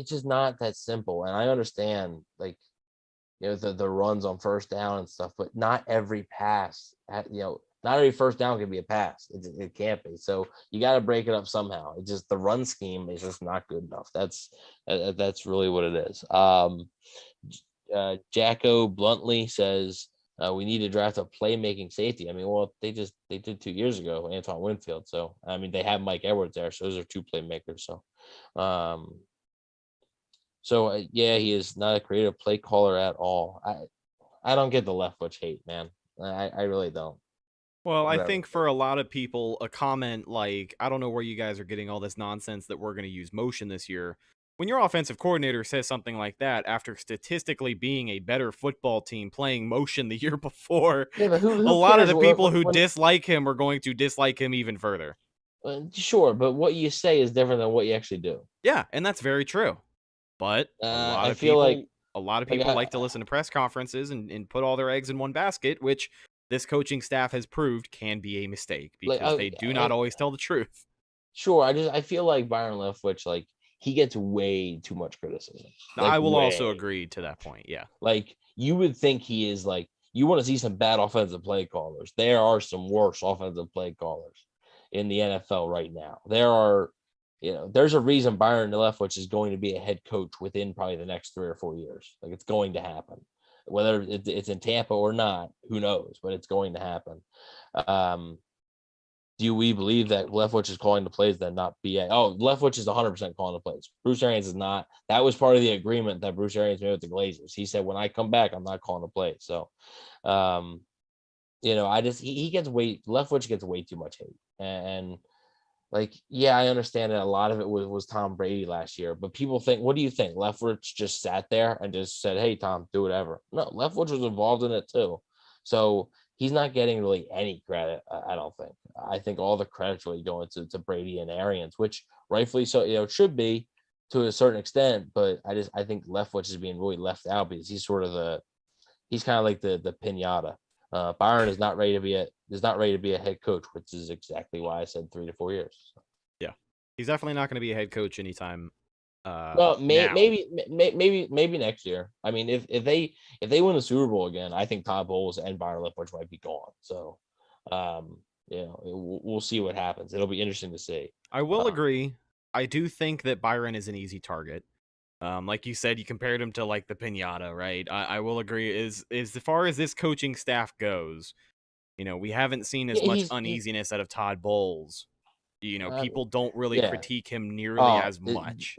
just not that simple, and I understand the runs on first down and stuff, but not every pass. Not every first down can be a pass. It can't be. So you got to break it up somehow. It's just the run scheme is just not good enough. That's really what it is. Jacko bluntly says we need to draft a playmaking safety. I mean, well, they did 2 years ago, Antoine Winfield. So I mean, they have Mike Edwards there. So those are 2 playmakers. So yeah, he is not a creative play caller at all. I don't get the left foot hate, man. I really don't. Well, I think for a lot of people, a comment like, I don't know where you guys are getting all this nonsense that we're going to use motion this year. When your offensive coordinator says something like that after statistically being a better football team playing motion the year before, a lot of the people who dislike him are going to dislike him even further. Sure, but what you say is different than what you actually do. Yeah, and that's very true. But a lot of people like to listen to press conferences and put all their eggs in one basket, which this coaching staff has proved can be a mistake because they do not always tell the truth. Sure, I feel like Byron Leftwich, he gets way too much criticism. I will also agree to that point. Yeah, you would think he is you want to see some bad offensive play callers. There are some worse offensive play callers in the NFL right now. There are, there's a reason Byron Leftwich is going to be a head coach within probably the next 3 or 4 years. It's going to happen. Whether it's in Tampa or not, who knows? But it's going to happen. do we believe that Leftwich is calling the plays, then not BA? Oh, Leftwich is 100% calling the plays. Bruce Arians is not. That was part of the agreement that Bruce Arians made with the Glazers. He said, when I come back, I'm not calling the plays. So, he gets Leftwich gets way too much hate. And I understand that a lot of it was Tom Brady last year, but people think, what do you think? Leftwich just sat there and just said, hey, Tom, do whatever. No, Leftwich was involved in it too. So he's not getting really any credit, I don't think. I think all the credit's really going to Brady and Arians, which rightfully so, it should be to a certain extent, but I think Leftwich is being really left out because he's kind of like the pinata. Byron is not ready to be a head coach, which is exactly why I said 3 to 4 years. Yeah, he's definitely not going to be a head coach anytime. Well, maybe next year. I mean, if they win the Super Bowl again, I think Todd Bowles and Byron Leftwich might be gone. So, we'll see what happens. It'll be interesting to see. I will agree. I do think that Byron is an easy target. Like you said, you compared him to like the pinata, right? I will agree. As far as this coaching staff goes, we haven't seen as much uneasiness out of Todd Bowles. People don't really critique him nearly as much.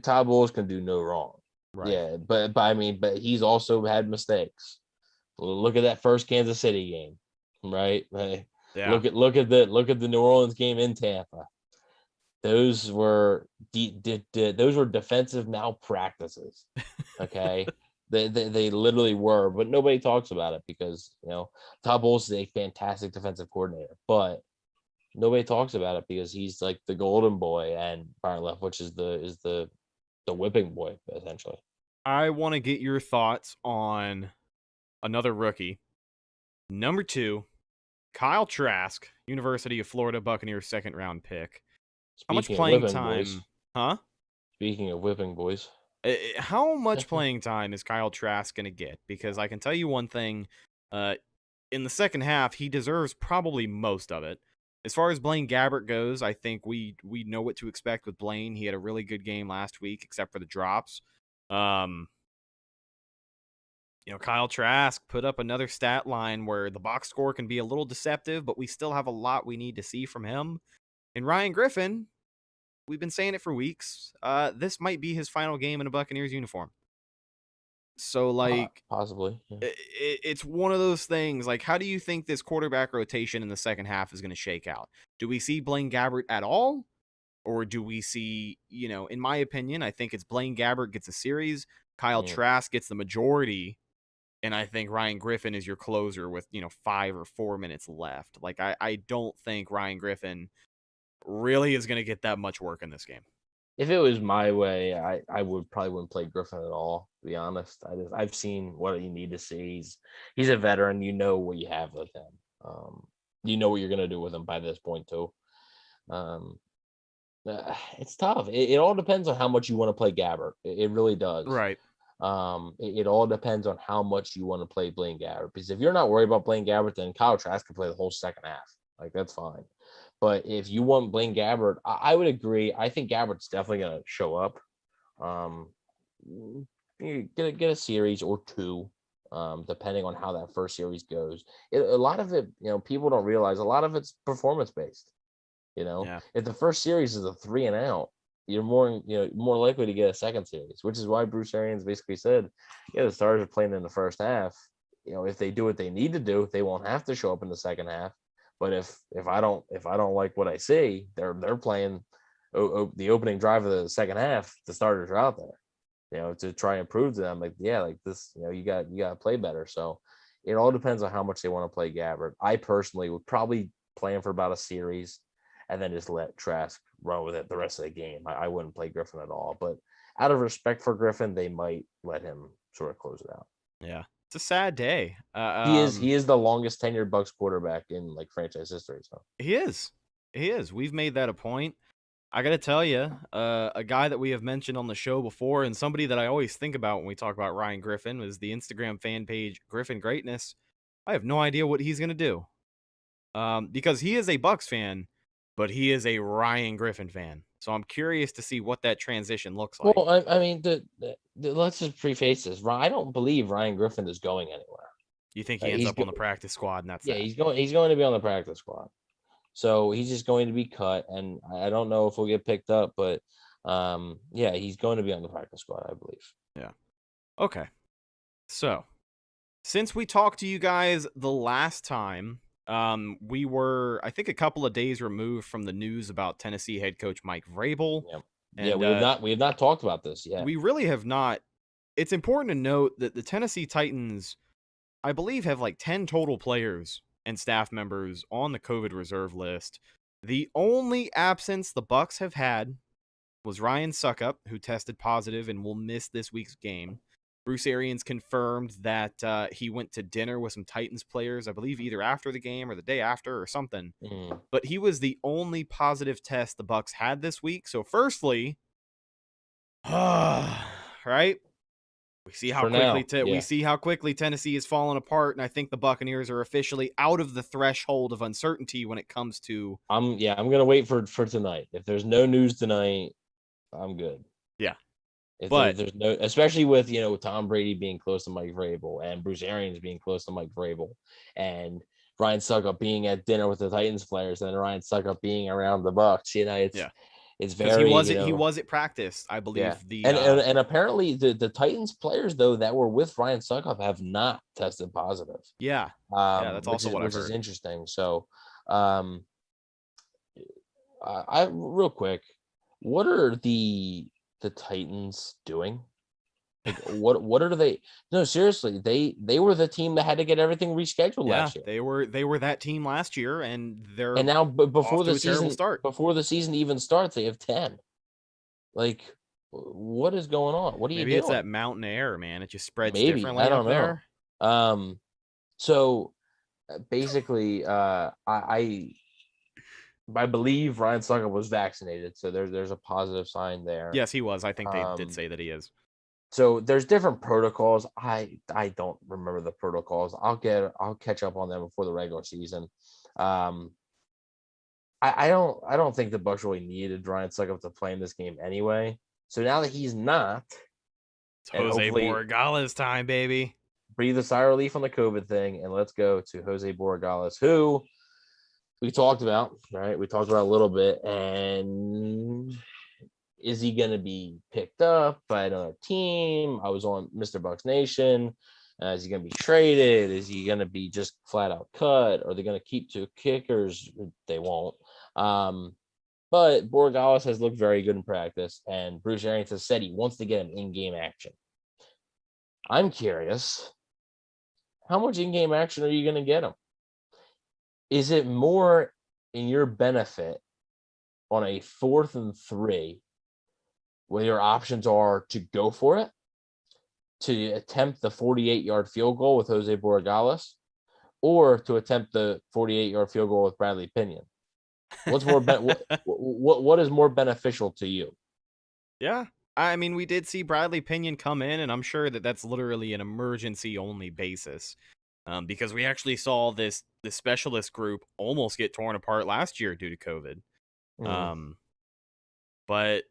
Todd Bowles can do no wrong. Right. Yeah, but he's also had mistakes. Look at that first Kansas City game, right? Yeah. Look at the New Orleans game in Tampa. Those were defensive malpractices. Okay. They literally were, but nobody talks about it because Todd Bowles is a fantastic defensive coordinator, but nobody talks about it because he's like the golden boy, and Byron Leftwich is the whipping boy essentially. I want to get your thoughts on another rookie, number 2, Kyle Trask, University of Florida Buccaneers 2nd round pick. How much playing time? Boys. Huh? Speaking of whipping boys, how much playing time is Kyle Trask going to get? Because I can tell you one thing, in the second half, he deserves probably most of it. As far as Blaine Gabbert goes, I think we know what to expect with Blaine. He had a really good game last week, except for the drops. Kyle Trask put up another stat line where the box score can be a little deceptive, but we still have a lot we need to see from him. And Ryan Griffin, we've been saying it for weeks. This might be his final game in a Buccaneers uniform. So, possibly. Yeah. It's one of those things. How do you think this quarterback rotation in the second half is going to shake out? Do we see Blaine Gabbert at all? Or do we see, in my opinion, I think it's Blaine Gabbert gets a series, Kyle Trask gets the majority, and I think Ryan Griffin is your closer with, 5 or 4 minutes left. I don't think Ryan Griffin really is going to get that much work in this game. If it was my way, I wouldn't play Griffin at all, to be honest. I've seen what you need to see. He's a veteran. You know what you have with him. You know what you're going to do with him by this point, too. It's tough. It all depends on how much you want to play Gabbert. It really does. Right. It all depends on how much you want to play Blaine Gabbert. Because if you're not worried about Blaine Gabbert, then Kyle Trask can play the whole second half. That's fine. But if you want Blaine Gabbert, I would agree. I think Gabbert's definitely going to show up. Get a series or 2, depending on how that first series goes. A lot of it, people don't realize a lot of it's performance based. If the first series is a 3 and out, you're more likely to get a second series, which is why Bruce Arians basically said, the starters are playing in the first half. If they do what they need to do, they won't have to show up in the second half. But if I don't like what I see, they're playing the opening drive of the second half. The starters are out there, to try and prove to them this, you got to play better. So it all depends on how much they want to play Gabbert. I personally would probably play him for about a series, and then just let Trask run with it the rest of the game. I wouldn't play Griffin at all. But out of respect for Griffin, they might let him sort of close it out. Yeah. It's a sad day. He is the longest tenured Bucs quarterback in franchise history. So he is. We've made that a point. I got to tell you, a guy that we have mentioned on the show before, and somebody that I always think about when we talk about Ryan Griffin, is the Instagram fan page Griffin Greatness. I have no idea what he's going to do, because he is a Bucs fan, but he is a Ryan Griffin fan. So I'm curious to see what that transition looks like. Well, I mean, let's just preface this. I don't believe Ryan Griffin is going anywhere. You think he ends up on the practice squad, and that's He's going to be on the practice squad. So he's just going to be cut, and I don't know if he'll get picked up, but yeah, he's going to be on the practice squad, I believe. Yeah. Okay. So, since we talked to you guys the last time, we were, I think, a couple of days removed from the news about Tennessee head coach Mike Vrabel. Yep. And, yeah, we have not talked about this yet. We really have not. It's important to note that the Tennessee Titans, I believe, have like 10 total players and staff members on the COVID reserve list. The only absence the Bucs have had was Ryan Suckup, who tested positive and will miss this week's game. Bruce Arians confirmed that he went to dinner with some Titans players, I believe either after the game or the day after or something. But he was the only positive test the Bucs had this week. So firstly, right? We see how we see how quickly Tennessee is falling apart, and I think the Buccaneers are officially out of the threshold of uncertainty when it comes to. I'm gonna wait for tonight. If there's no news tonight, I'm good. Yeah, but there's no, especially with Tom Brady being close to Mike Vrabel and Bruce Arians being close to Mike Vrabel and Ryan Suckup being at dinner with the Titans players and Ryan Suckup being around the Bucs. It's very. He was at practice, I believe. Yeah. And apparently the Titans players though that were with Ryan Suckup have not tested positive. Yeah, that's also what I've heard. Which is interesting. So, I real quick, what are the Titans doing? Like, what are they? No, seriously, they were the team that had to get everything rescheduled last year. They were that team last year, and they're now before the season start. Before the season even starts, they have 10. Like, what is going on? What are you doing? Maybe it's that mountain air, man. It just spreads differently. I don't know. There. So basically, I believe Ryan Suckup was vaccinated, so there's a positive sign there. Yes, he was. I think they did say that he is. So there's different protocols. I don't remember the protocols. I'll catch up on them before the regular season. I don't think the Bucs really needed Ryan Suckup to play in this game anyway. So now that he's not, it's Jose Borregales time, baby. Breathe a sigh of relief on the COVID thing, and let's go to Jose Borregales, who we talked about, right? We talked about a little bit, and is he going to be picked up by another team? I was on Mr. Bucs Nation. Is he going to be traded? Is he going to be just flat out cut? Are they going to keep 2 kickers? They won't. But Borregales has looked very good in practice, and Bruce Arians has said he wants to get him in-game action. I'm curious, how much in-game action are you going to get him? Is it more in your benefit on a 4th and 3 where your options are to go for it, to attempt the 48-yard field goal with Jose Borregales, or to attempt the 48-yard field goal with Bradley Pinion? What's more what is more beneficial to you? Yeah, I mean, we did see Bradley Pinion come in, and I'm sure that that's literally an emergency-only basis, because we actually saw this specialist group almost get torn apart last year due to COVID. But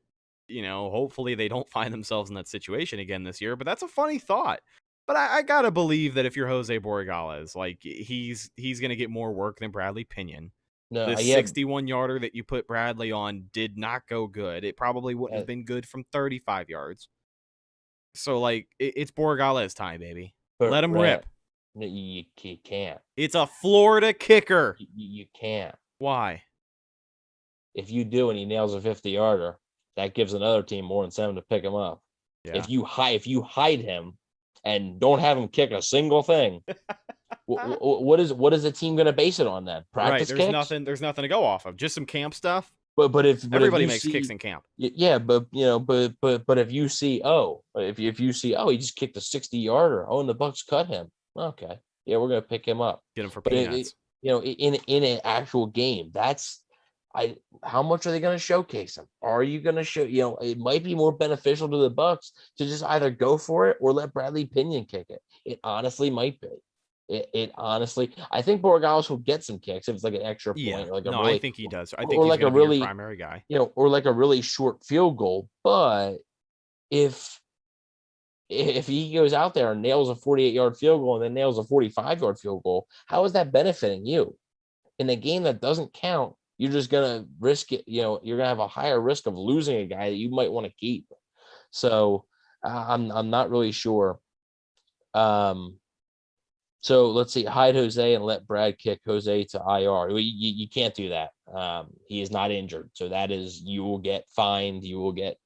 hopefully they don't find themselves in that situation again this year. But that's a funny thought. But I gotta believe that if you're Jose Borregales, like he's gonna get more work than Bradley Pinion. No, the 61-yarder that you put Bradley on did not go good. It probably wouldn't have been good from 35 yards. So like it's Borregales time, baby. Let him rip. No, you can't. It's a Florida kicker. You can't. Why? If you do and he nails a 50-yarder, that gives another team more incentive to pick him up. Yeah. If you hide him and don't have him kick a single thing, what is the team going to base it on then? Practice right. kicks? There's nothing to go off of. Just some camp stuff. But if everybody makes kicks in camp. Yeah, but if you see he just kicked a 60-yarder, and the Bucs cut him. Okay, yeah, we're going to pick him up. Get him for peanuts. In an actual game, how much are they going to showcase him? Are you going to show, it might be more beneficial to the Bucs to just either go for it or let Bradley Pinion kick it. It honestly might be. It honestly, I think Borregales will get some kicks if it's like an extra point. Yeah. Or I think he does. I think he's like a really primary guy. Or like a really short field goal. But if he goes out there and nails a 48-yard field goal and then nails a 45-yard field goal, how is that benefiting you? in a game that doesn't count, you're just gonna risk it. You're gonna have a higher risk of losing a guy that you might want to keep. So I'm not really sure. So let's see, hide Jose and let Brad kick Jose to IR. You can't do that. He is not injured, so you will get fined. You will get,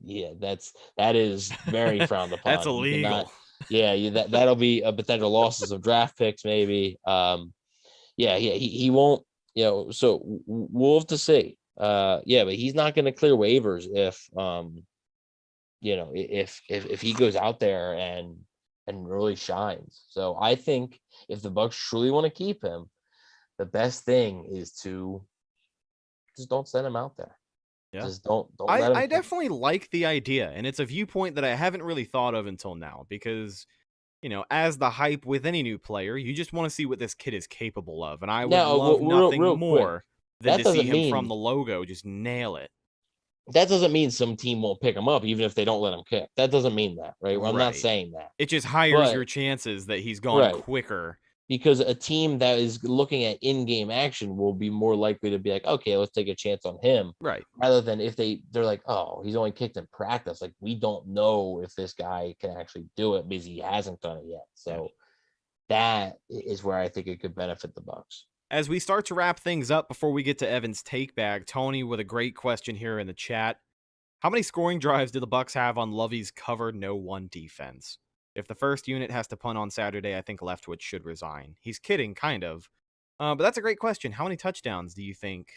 that is very frowned upon. That's illegal. That'll be a potential losses of draft picks maybe. He won't. So we'll have to see. But he's not going to clear waivers if he goes out there and really shines. So I think if the Bucs truly want to keep him, the best thing is to just don't send him out there. Yeah. Just don't let him. I definitely like the idea, and it's a viewpoint that I haven't really thought of until now because, as the hype with any new player, you just want to see what this kid is capable of, and I would love nothing more than to see him from the logo just nail it. That doesn't mean some team won't pick him up, even if they don't let him kick. That doesn't mean that, right? Well, I'm not saying that. It just higher your chances that he's gone quicker. Because a team that is looking at in-game action will be more likely to be like, okay, let's take a chance on him. Right. Rather than if they're like, oh, he's only kicked in practice. Like, we don't know if this guy can actually do it because he hasn't done it yet. So that is where I think it could benefit the Bucs. As we start to wrap things up before we get to Evan's take bag, Tony with a great question here in the chat. How many scoring drives do the Bucs have on Lovey's cover no-1 defense? If the first unit has to punt on Saturday, I think Leftwich should resign. He's kidding, kind of. But that's a great question. How many touchdowns do you think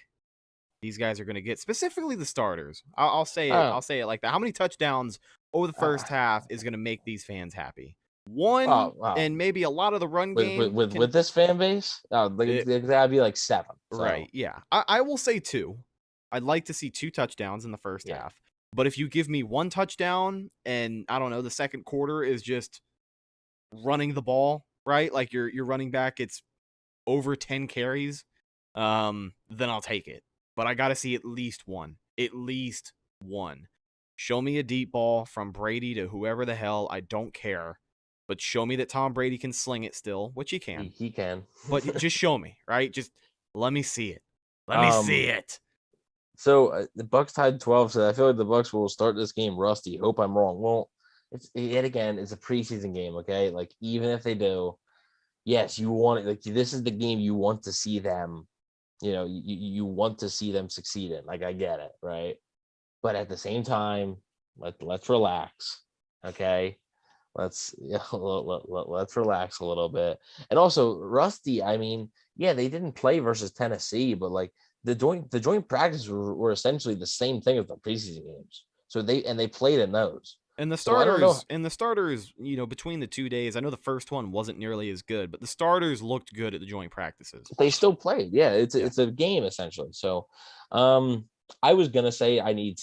these guys are going to get? Specifically the starters. I'll say it. I'll say it like that. How many touchdowns over the first half is going to make these fans happy? One, and maybe a lot of the run game. With this fan base, that'd be like 7. So. Right, yeah. I will say 2. I'd like to see 2 touchdowns in the first half. But if you give me 1 touchdown and, I don't know, the second quarter is just running the ball, right? Like your running back, it's over 10 carries, then I'll take it. But I got to see at least 1. At least 1. Show me a deep ball from Brady to whoever the hell, I don't care. But show me that Tom Brady can sling it still, which he can. He can. But just show me, right? Just let me see it. Let me see it. So the Bucs tied 12, so I feel like the Bucs will start this game rusty. Hope I'm wrong. Well, it's a preseason game, okay? Like, even if they do, yes, you want it. Like, this is the game you want to see them. You want to see them succeed in. Like, I get it, right? But at the same time, let's relax, okay? Let's relax a little bit. And also, rusty. I mean, they didn't play versus Tennessee, but like the joint practices were essentially the same thing as the preseason games. So they played in those. And the starters, between the 2 days, I know the first one wasn't nearly as good, but the starters looked good at the joint practices. They still played. Yeah, it's a game essentially. So, I was gonna say I need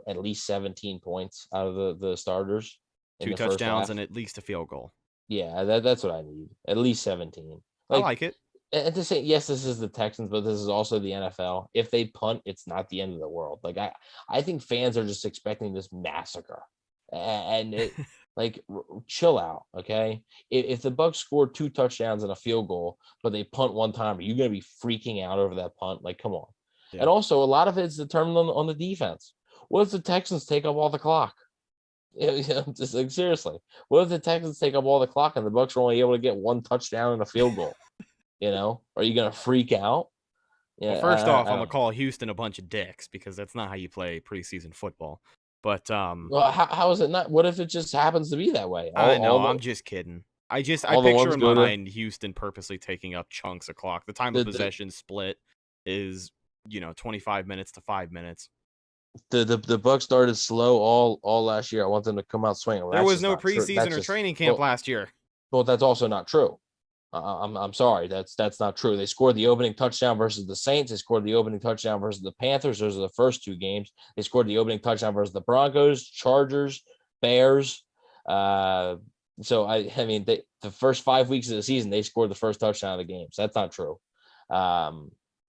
at least 17 points out of the starters. 2 touchdowns and at least a field goal. Yeah, that's what I need. At least 17. I like it. And to say, yes, this is the Texans, but this is also the NFL. If they punt, it's not the end of the world. Like, I think fans are just expecting this massacre. And it, chill out, okay? If the Bucs score 2 touchdowns and a field goal, but they punt 1 time, are you going to be freaking out over that punt? Like, come on. Yeah. And also, a lot of it's determined on the defense. What if the Texans take up all the clock? Just like, seriously, what if the Texans take up all the clock and the Bucs are only able to get 1 touchdown and a field goal? Are you gonna freak out? Yeah. Well, first off, I'm gonna call Houston a bunch of dicks because that's not how you play preseason football. But well, how is it not? What if it just happens to be that way? I know. I'm just kidding. I picture in my mind Houston purposely taking up chunks of clock. The time of possession split is 25 minutes to 5 minutes. The Bucs started slow all last year. I want them to come out swinging. There was no preseason or training camp last year. Well, that's also not true. I'm sorry. That's not true. They scored the opening touchdown versus the Saints. They scored the opening touchdown versus the Panthers. Those are the first 2 games. They scored the opening touchdown versus the Broncos, Chargers, Bears. So I mean, the first 5 weeks of the season, they scored the first touchdown of the games. That's not true.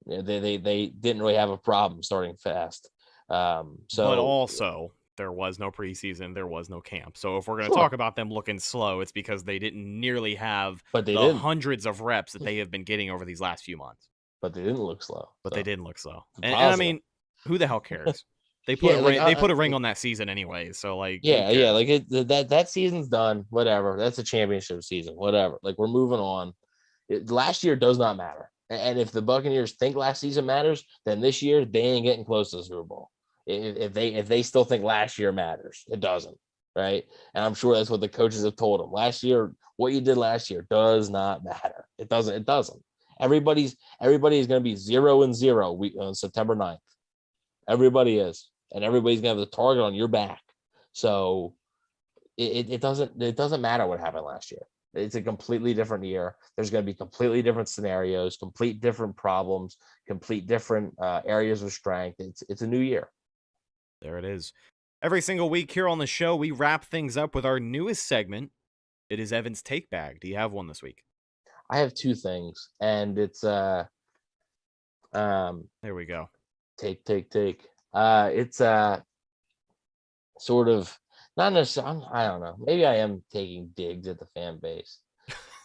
They didn't really have a problem starting fast. But also there was no preseason, there was no camp. So if we're going to talk about them looking slow, it's because they didn't nearly have the hundreds of reps that they have been getting over these last few months. but they didn't look slow. But so. they didn't look slow. And I mean, who the hell cares? They put they put a ring on that season anyway. So like, yeah, like that season's done. Whatever. That's a championship season. Whatever. Like we're moving on. Last year does not matter. And if the Buccaneers think last season matters, then this year they ain't getting close to the Super Bowl. If they still think last year matters, it doesn't, right? And I'm sure that's what the coaches have told them. Last year, what you did last year does not matter. It doesn't. Everybody is going to be 0-0 on September 9th. Everybody is, and everybody's going to have the target on your back. So it doesn't matter what happened last year. It's a completely different year. There's going to be completely different scenarios, complete different problems, complete different areas of strength. It's a new year. There it is. Every single week here on the show, we wrap things up with our newest segment. It is Evan's Take Bag. Do you have one this week? I have two things, and it's there we go. Take. It's sort of not necessarily. I don't know. Maybe I am taking digs at the fan base,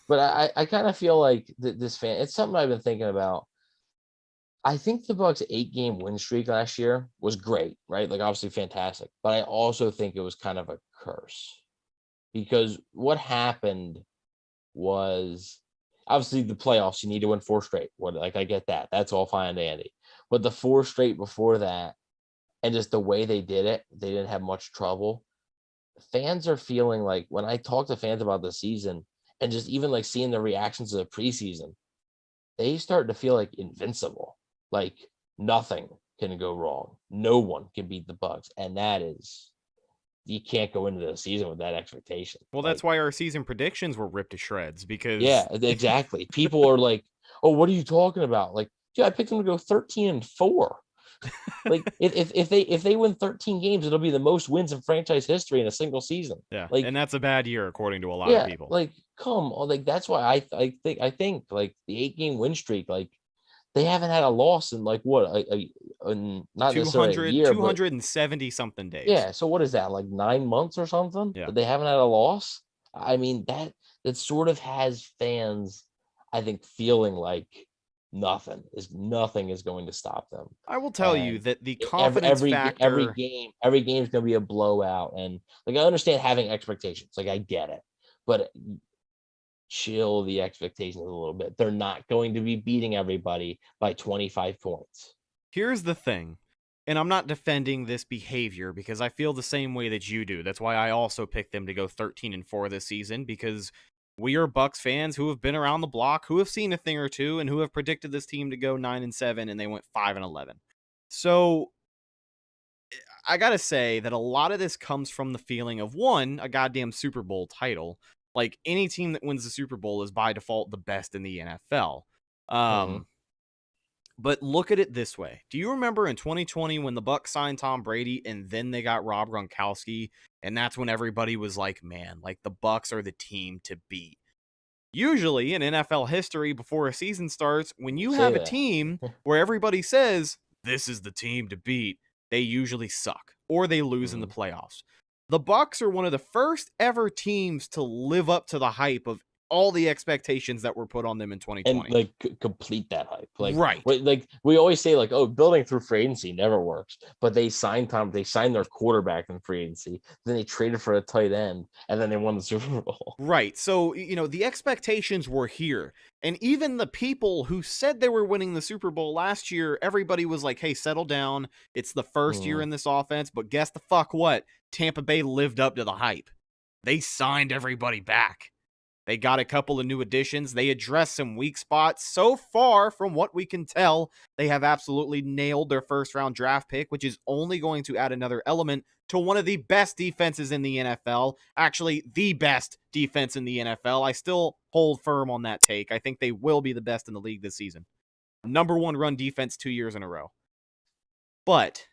but I kind of feel like this fan. It's something I've been thinking about. I think the Bucs' 8-game win streak last year was great, right? Like obviously fantastic, but I also think it was kind of a curse because what happened was obviously the playoffs. You need to win 4 straight. I get that. That's all fine and dandy, but the 4 straight before that, and just the way they did it, they didn't have much trouble. Fans are feeling like when I talk to fans about the season and just even like seeing the reactions of the preseason, they start to feel like invincible, like nothing can go wrong. No one can beat the Bucs. And that is, you can't go into the season with that expectation. Well, that's why our season predictions were ripped to shreds because exactly. People are like, oh, what are you talking about? Like, dude, I picked them to go 13-4. Like if they win 13 games, it'll be the most wins in franchise history in a single season. Yeah, like, and that's a bad year according to a lot of people. Like, come on, like that's why I think like the 8-game win streak, like they haven't had a loss in like what not 200, a year, 270 something days. Yeah, so what is that, like 9 months or something? Yeah, that they haven't had a loss. I mean that sort of has fans, I think, feeling like nothing is going to stop them. I will tell you that the confidence factor, every game is going to be a blowout, and like I understand having expectations, like I get it, but chill the expectations a little bit. They're not going to be beating everybody by 25 points. Here's the thing, and I'm not defending this behavior because I feel the same way that you do. That's why I also picked them to go 13-4 this season, because we are Bucs fans who have been around the block, who have seen a thing or two, and who have predicted this team to go 9-7, and they went 5-11. So I got to say that a lot of this comes from the feeling of, one, a goddamn Super Bowl title. Like, any team that wins the Super Bowl is by default the best in the NFL. But look at it this way. Do you remember in 2020 when the Bucs signed Tom Brady and then they got Rob Gronkowski? And that's when everybody was like, man, like the Bucs are the team to beat. Usually in NFL history, before a season starts, when you have a team where everybody says, this is the team to beat, they usually suck or they lose in the playoffs. The Bucs are one of the first ever teams to live up to the hype of all the expectations that were put on them in 2020. And like complete that hype. Like, right. Like we always say, like, oh, building through free agency never works. But they signed their quarterback in free agency. Then they traded for a tight end, and then they won the Super Bowl. Right. So, the expectations were here. And even the people who said they were winning the Super Bowl last year, everybody was like, hey, settle down. It's the first year in this offense. But guess the fuck what? Tampa Bay lived up to the hype. They signed everybody back. They got a couple of new additions. They addressed some weak spots. So far, from what we can tell, they have absolutely nailed their first-round draft pick, which is only going to add another element to one of the best defenses in the NFL. Actually, the best defense in the NFL. I still hold firm on that take. I think they will be the best in the league this season. Number 1 run defense 2 years in a row. But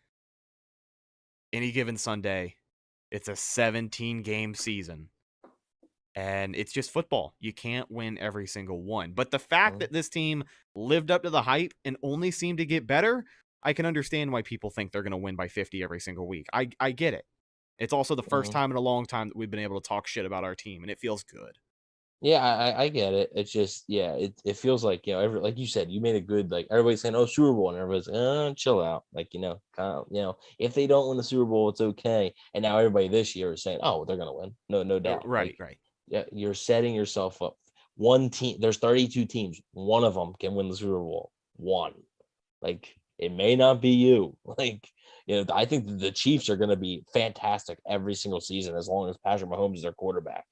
any given Sunday, it's a 17-game season. And it's just football. You can't win every single one. But the fact that this team lived up to the hype and only seemed to get better, I can understand why people think they're going to win by 50 every single week. I get it. It's also the first time in a long time that we've been able to talk shit about our team, and it feels good. Yeah, I get it. It's just, yeah, it feels like, like you said, you made a good, like, everybody's saying, oh, Super Bowl, and everybody's chill out. Like, kind of, if they don't win the Super Bowl, it's okay. And now everybody this year is saying, oh, they're gonna win. No doubt. Right. Yeah, you're setting yourself up. One team, there's 32 teams. One of them can win the Super Bowl. One. Like, it may not be you. Like, I think the Chiefs are gonna be fantastic every single season as long as Patrick Mahomes is their quarterback.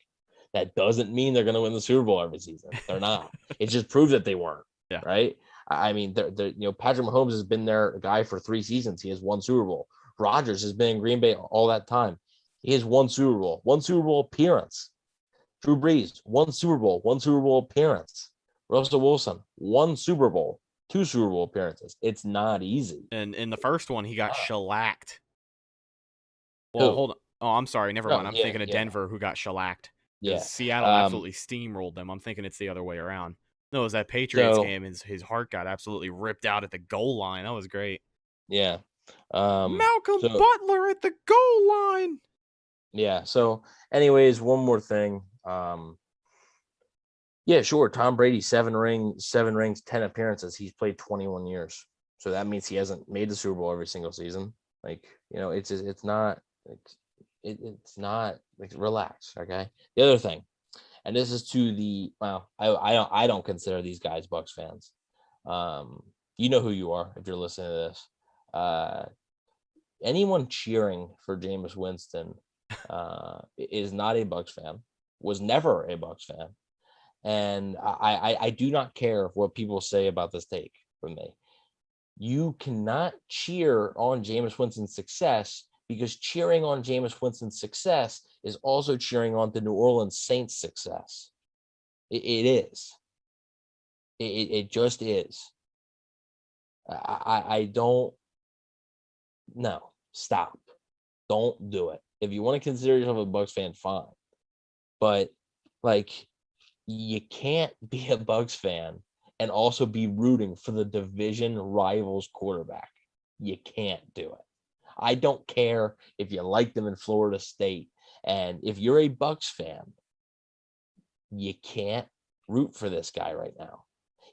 That doesn't mean they're going to win the Super Bowl every season. They're not. It just proves that they weren't. Yeah. Right. I mean, Patrick Mahomes has been their guy for 3 seasons. He has won Super Bowl. Rodgers has been in Green Bay all that time. He has won Super Bowl appearance. Drew Brees, 1 Super Bowl appearance. Russell Wilson, 1 Super Bowl, 2 Super Bowl appearances. It's not easy. And in the first one, he got shellacked. Well, Who? hold on. Oh, I'm sorry. Never mind. I'm yeah, thinking of yeah. Denver, who got shellacked. Yeah. Seattle absolutely steamrolled them. I'm thinking it's the other way around. No, it was that Patriots game. His heart got absolutely ripped out at the goal line. That was great. Yeah. Malcolm Butler at the goal line. Yeah. So, anyways, one more thing. Yeah, sure. Tom Brady, 7 rings, 10 appearances. He's played 21 years. So that means he hasn't made the Super Bowl every single season. Like, it's not like, relax. Okay. The other thing, and this is to I don't consider these guys Bucs fans. You know who you are if you're listening to this. Anyone cheering for Jameis Winston is not a Bucs fan, was never a Bucs fan. And I do not care what people say about this take from me. You cannot cheer on Jameis Winston's success, because cheering on Jameis Winston's success is also cheering on the New Orleans Saints' success. It is. It just is. I don't. No, stop. Don't do it. If you want to consider yourself a Bucs fan, fine. But, like, you can't be a Bucs fan and also be rooting for the division rival's quarterback. You can't do it. I don't care if you like them in Florida State. And if you're a Bucs fan, you can't root for this guy right now.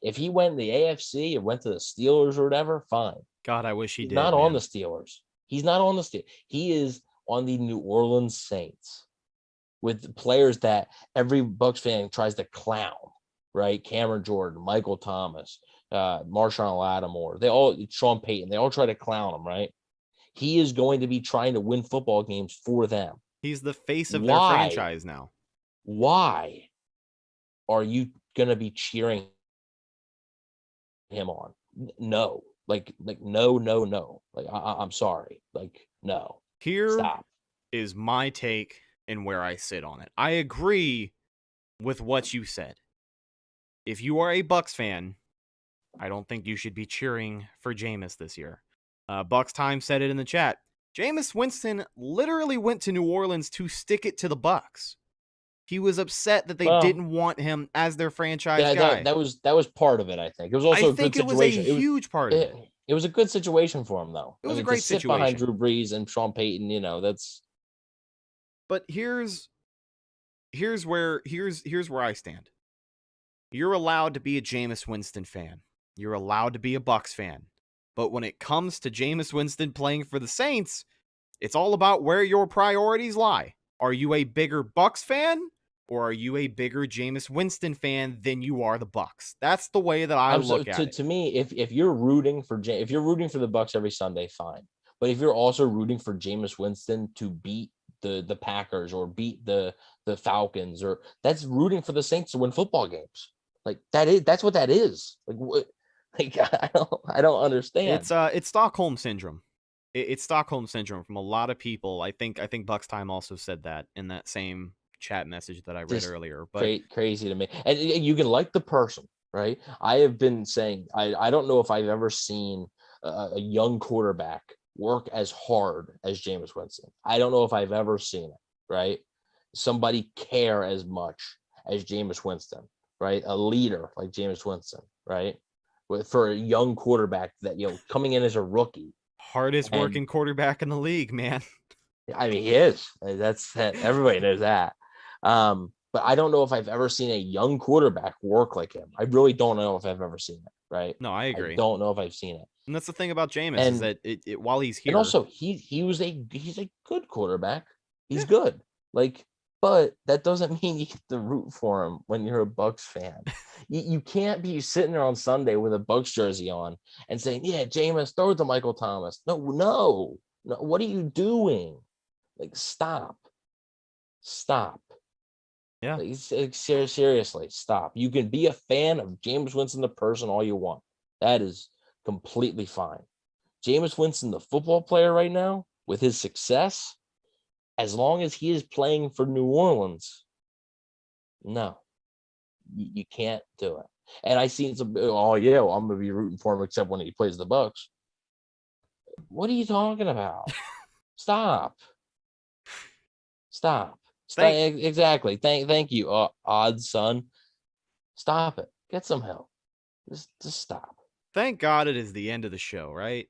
If he went in the AFC and went to the Steelers or whatever, fine. God, I wish he He's did. not on the Steelers. He's not on the Steelers. He is on the New Orleans Saints with players that every Bucs fan tries to clown, right? Cameron Jordan, Michael Thomas, Marshawn Lattimore, Sean Payton, they all try to clown him, right? He is going to be trying to win football games for them. He's the face of their franchise now. Why are you going to be cheering him on? No. Like no. Like, I'm sorry. Like, no. Stop. Is my take and where I sit on it. I agree with what you said. If you are a Bucs fan, I don't think you should be cheering for Jameis this year. Bucs Time said it in the chat. Jameis Winston literally went to New Orleans to stick it to the Bucs. He was upset that they didn't want him as their franchise guy. That was part of it, I think. It was also a good situation. I think it was a huge part of it. It was a good situation for him, though. It was a great situation. Behind Drew Brees and Sean Payton, that's. But here's where I stand. You're allowed to be a Jameis Winston fan. You're allowed to be a Bucs fan. But when it comes to Jameis Winston playing for the Saints, it's all about where your priorities lie. Are you a bigger Bucs fan, or are you a bigger Jameis Winston fan than you are the Bucs? That's the way that I look at it. To me, if you're rooting for the Bucs every Sunday, fine. But if you're also rooting for Jameis Winston to beat the Packers or beat the Falcons, or that's rooting for the Saints to win football games. Like, that's what that is. Like, what? Like, I don't understand. It's Stockholm syndrome. It's Stockholm syndrome from a lot of people. I think Bucs Time also said that in that same chat message that I read earlier. But crazy to me. And you can like the person, right? I have been saying I don't know if I've ever seen a young quarterback work as hard as Jameis Winston. I don't know if I've ever seen it, right? Somebody care as much as Jameis Winston, right? A leader like Jameis Winston, right? For a young quarterback that, coming in as a rookie. Hardest working quarterback in the league, man. I mean, he is. That's everybody knows that. But I don't know if I've ever seen a young quarterback work like him. I really don't know if I've ever seen it, right? No, I agree. I don't know if I've seen it. And that's the thing about Jameis is that while he's here, and also he's a good quarterback. He's good. Like, but that doesn't mean you get to root for him when you're a Bucs fan. You can't be sitting there on Sunday with a Bucs jersey on and saying, "Yeah, Jameis, throw it to Michael Thomas." No. What are you doing? Like, stop. Yeah. Like, seriously, stop. You can be a fan of Jameis Winston, the person, all you want. That is completely fine. Jameis Winston, the football player right now, with his success, as long as he is playing for New Orleans, no, you can't do it. And I seen some, I'm going to be rooting for him except when he plays the Bucs. What are you talking about? Stop. Exactly. Thank you, odd son. Stop it. Get some help. Just stop. Thank God it is the end of the show, right?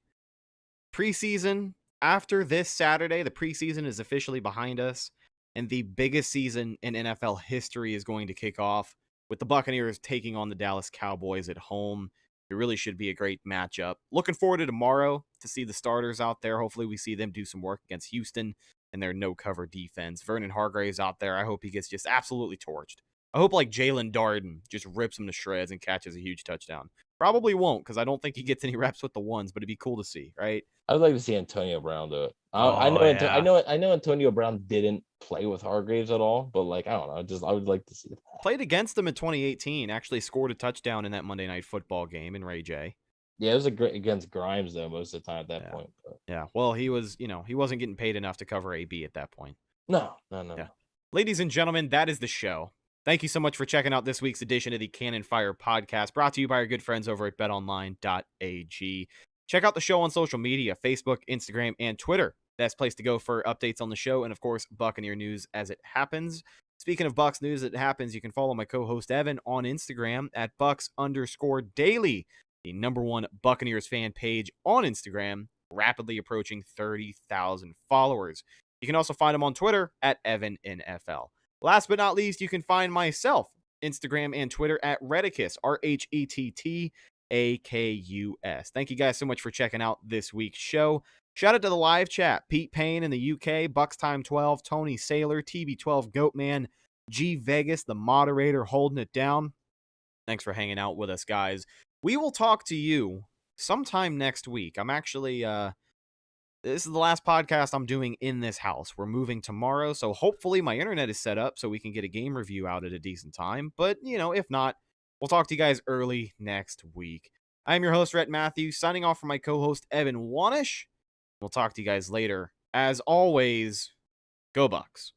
Preseason, after this Saturday, the preseason is officially behind us, and the biggest season in NFL history is going to kick off with the Buccaneers taking on the Dallas Cowboys at home. It really should be a great matchup. Looking forward to tomorrow to see the starters out there. Hopefully we see them do some work against Houston and their no-cover defense. Vernon Hargreaves out there. I hope he gets just absolutely torched. I hope like Jalen Darden just rips him to shreds and catches a huge touchdown. Probably won't because I don't think he gets any reps with the ones, but it'd be cool to see, right? I would like to see Antonio Brown do it. I know Antonio Brown didn't play with Hargreaves at all, but like I don't know, I would like to see that. Played against them in 2018. Actually scored a touchdown in that Monday Night Football game in Ray J. Yeah, it was against Grimes though most of the time at that point. But. Yeah, well, he wasn't getting paid enough to cover AB at that point. No. Yeah. Ladies and gentlemen, that is the show. Thank you so much for checking out this week's edition of the Cannon Fire Podcast, brought to you by our good friends over at betonline.ag. Check out the show on social media, Facebook, Instagram, and Twitter. Best place to go for updates on the show and, of course, Buccaneer news as it happens. Speaking of Bucs news that happens, you can follow my co-host Evan on Instagram at Bucs_daily, the #1 Buccaneers fan page on Instagram, rapidly approaching 30,000 followers. You can also find him on Twitter at EvanNFL. Last but not least, you can find myself, Instagram and Twitter at Retticus, RHETTAKUS. Thank you guys so much for checking out this week's show. Shout out to the live chat, Pete Payne in the UK, Bucks Time 12, Tony Saylor, TB12 Goatman, G Vegas, the moderator holding it down. Thanks for hanging out with us, guys. We will talk to you sometime next week. I'm actually, this is the last podcast I'm doing in this house. We're moving tomorrow, so hopefully my internet is set up so we can get a game review out at a decent time. But, if not, we'll talk to you guys early next week. I'm your host, Rhett Matthew, signing off from my co-host, Evan Wanish. We'll talk to you guys later. As always, go Bucs.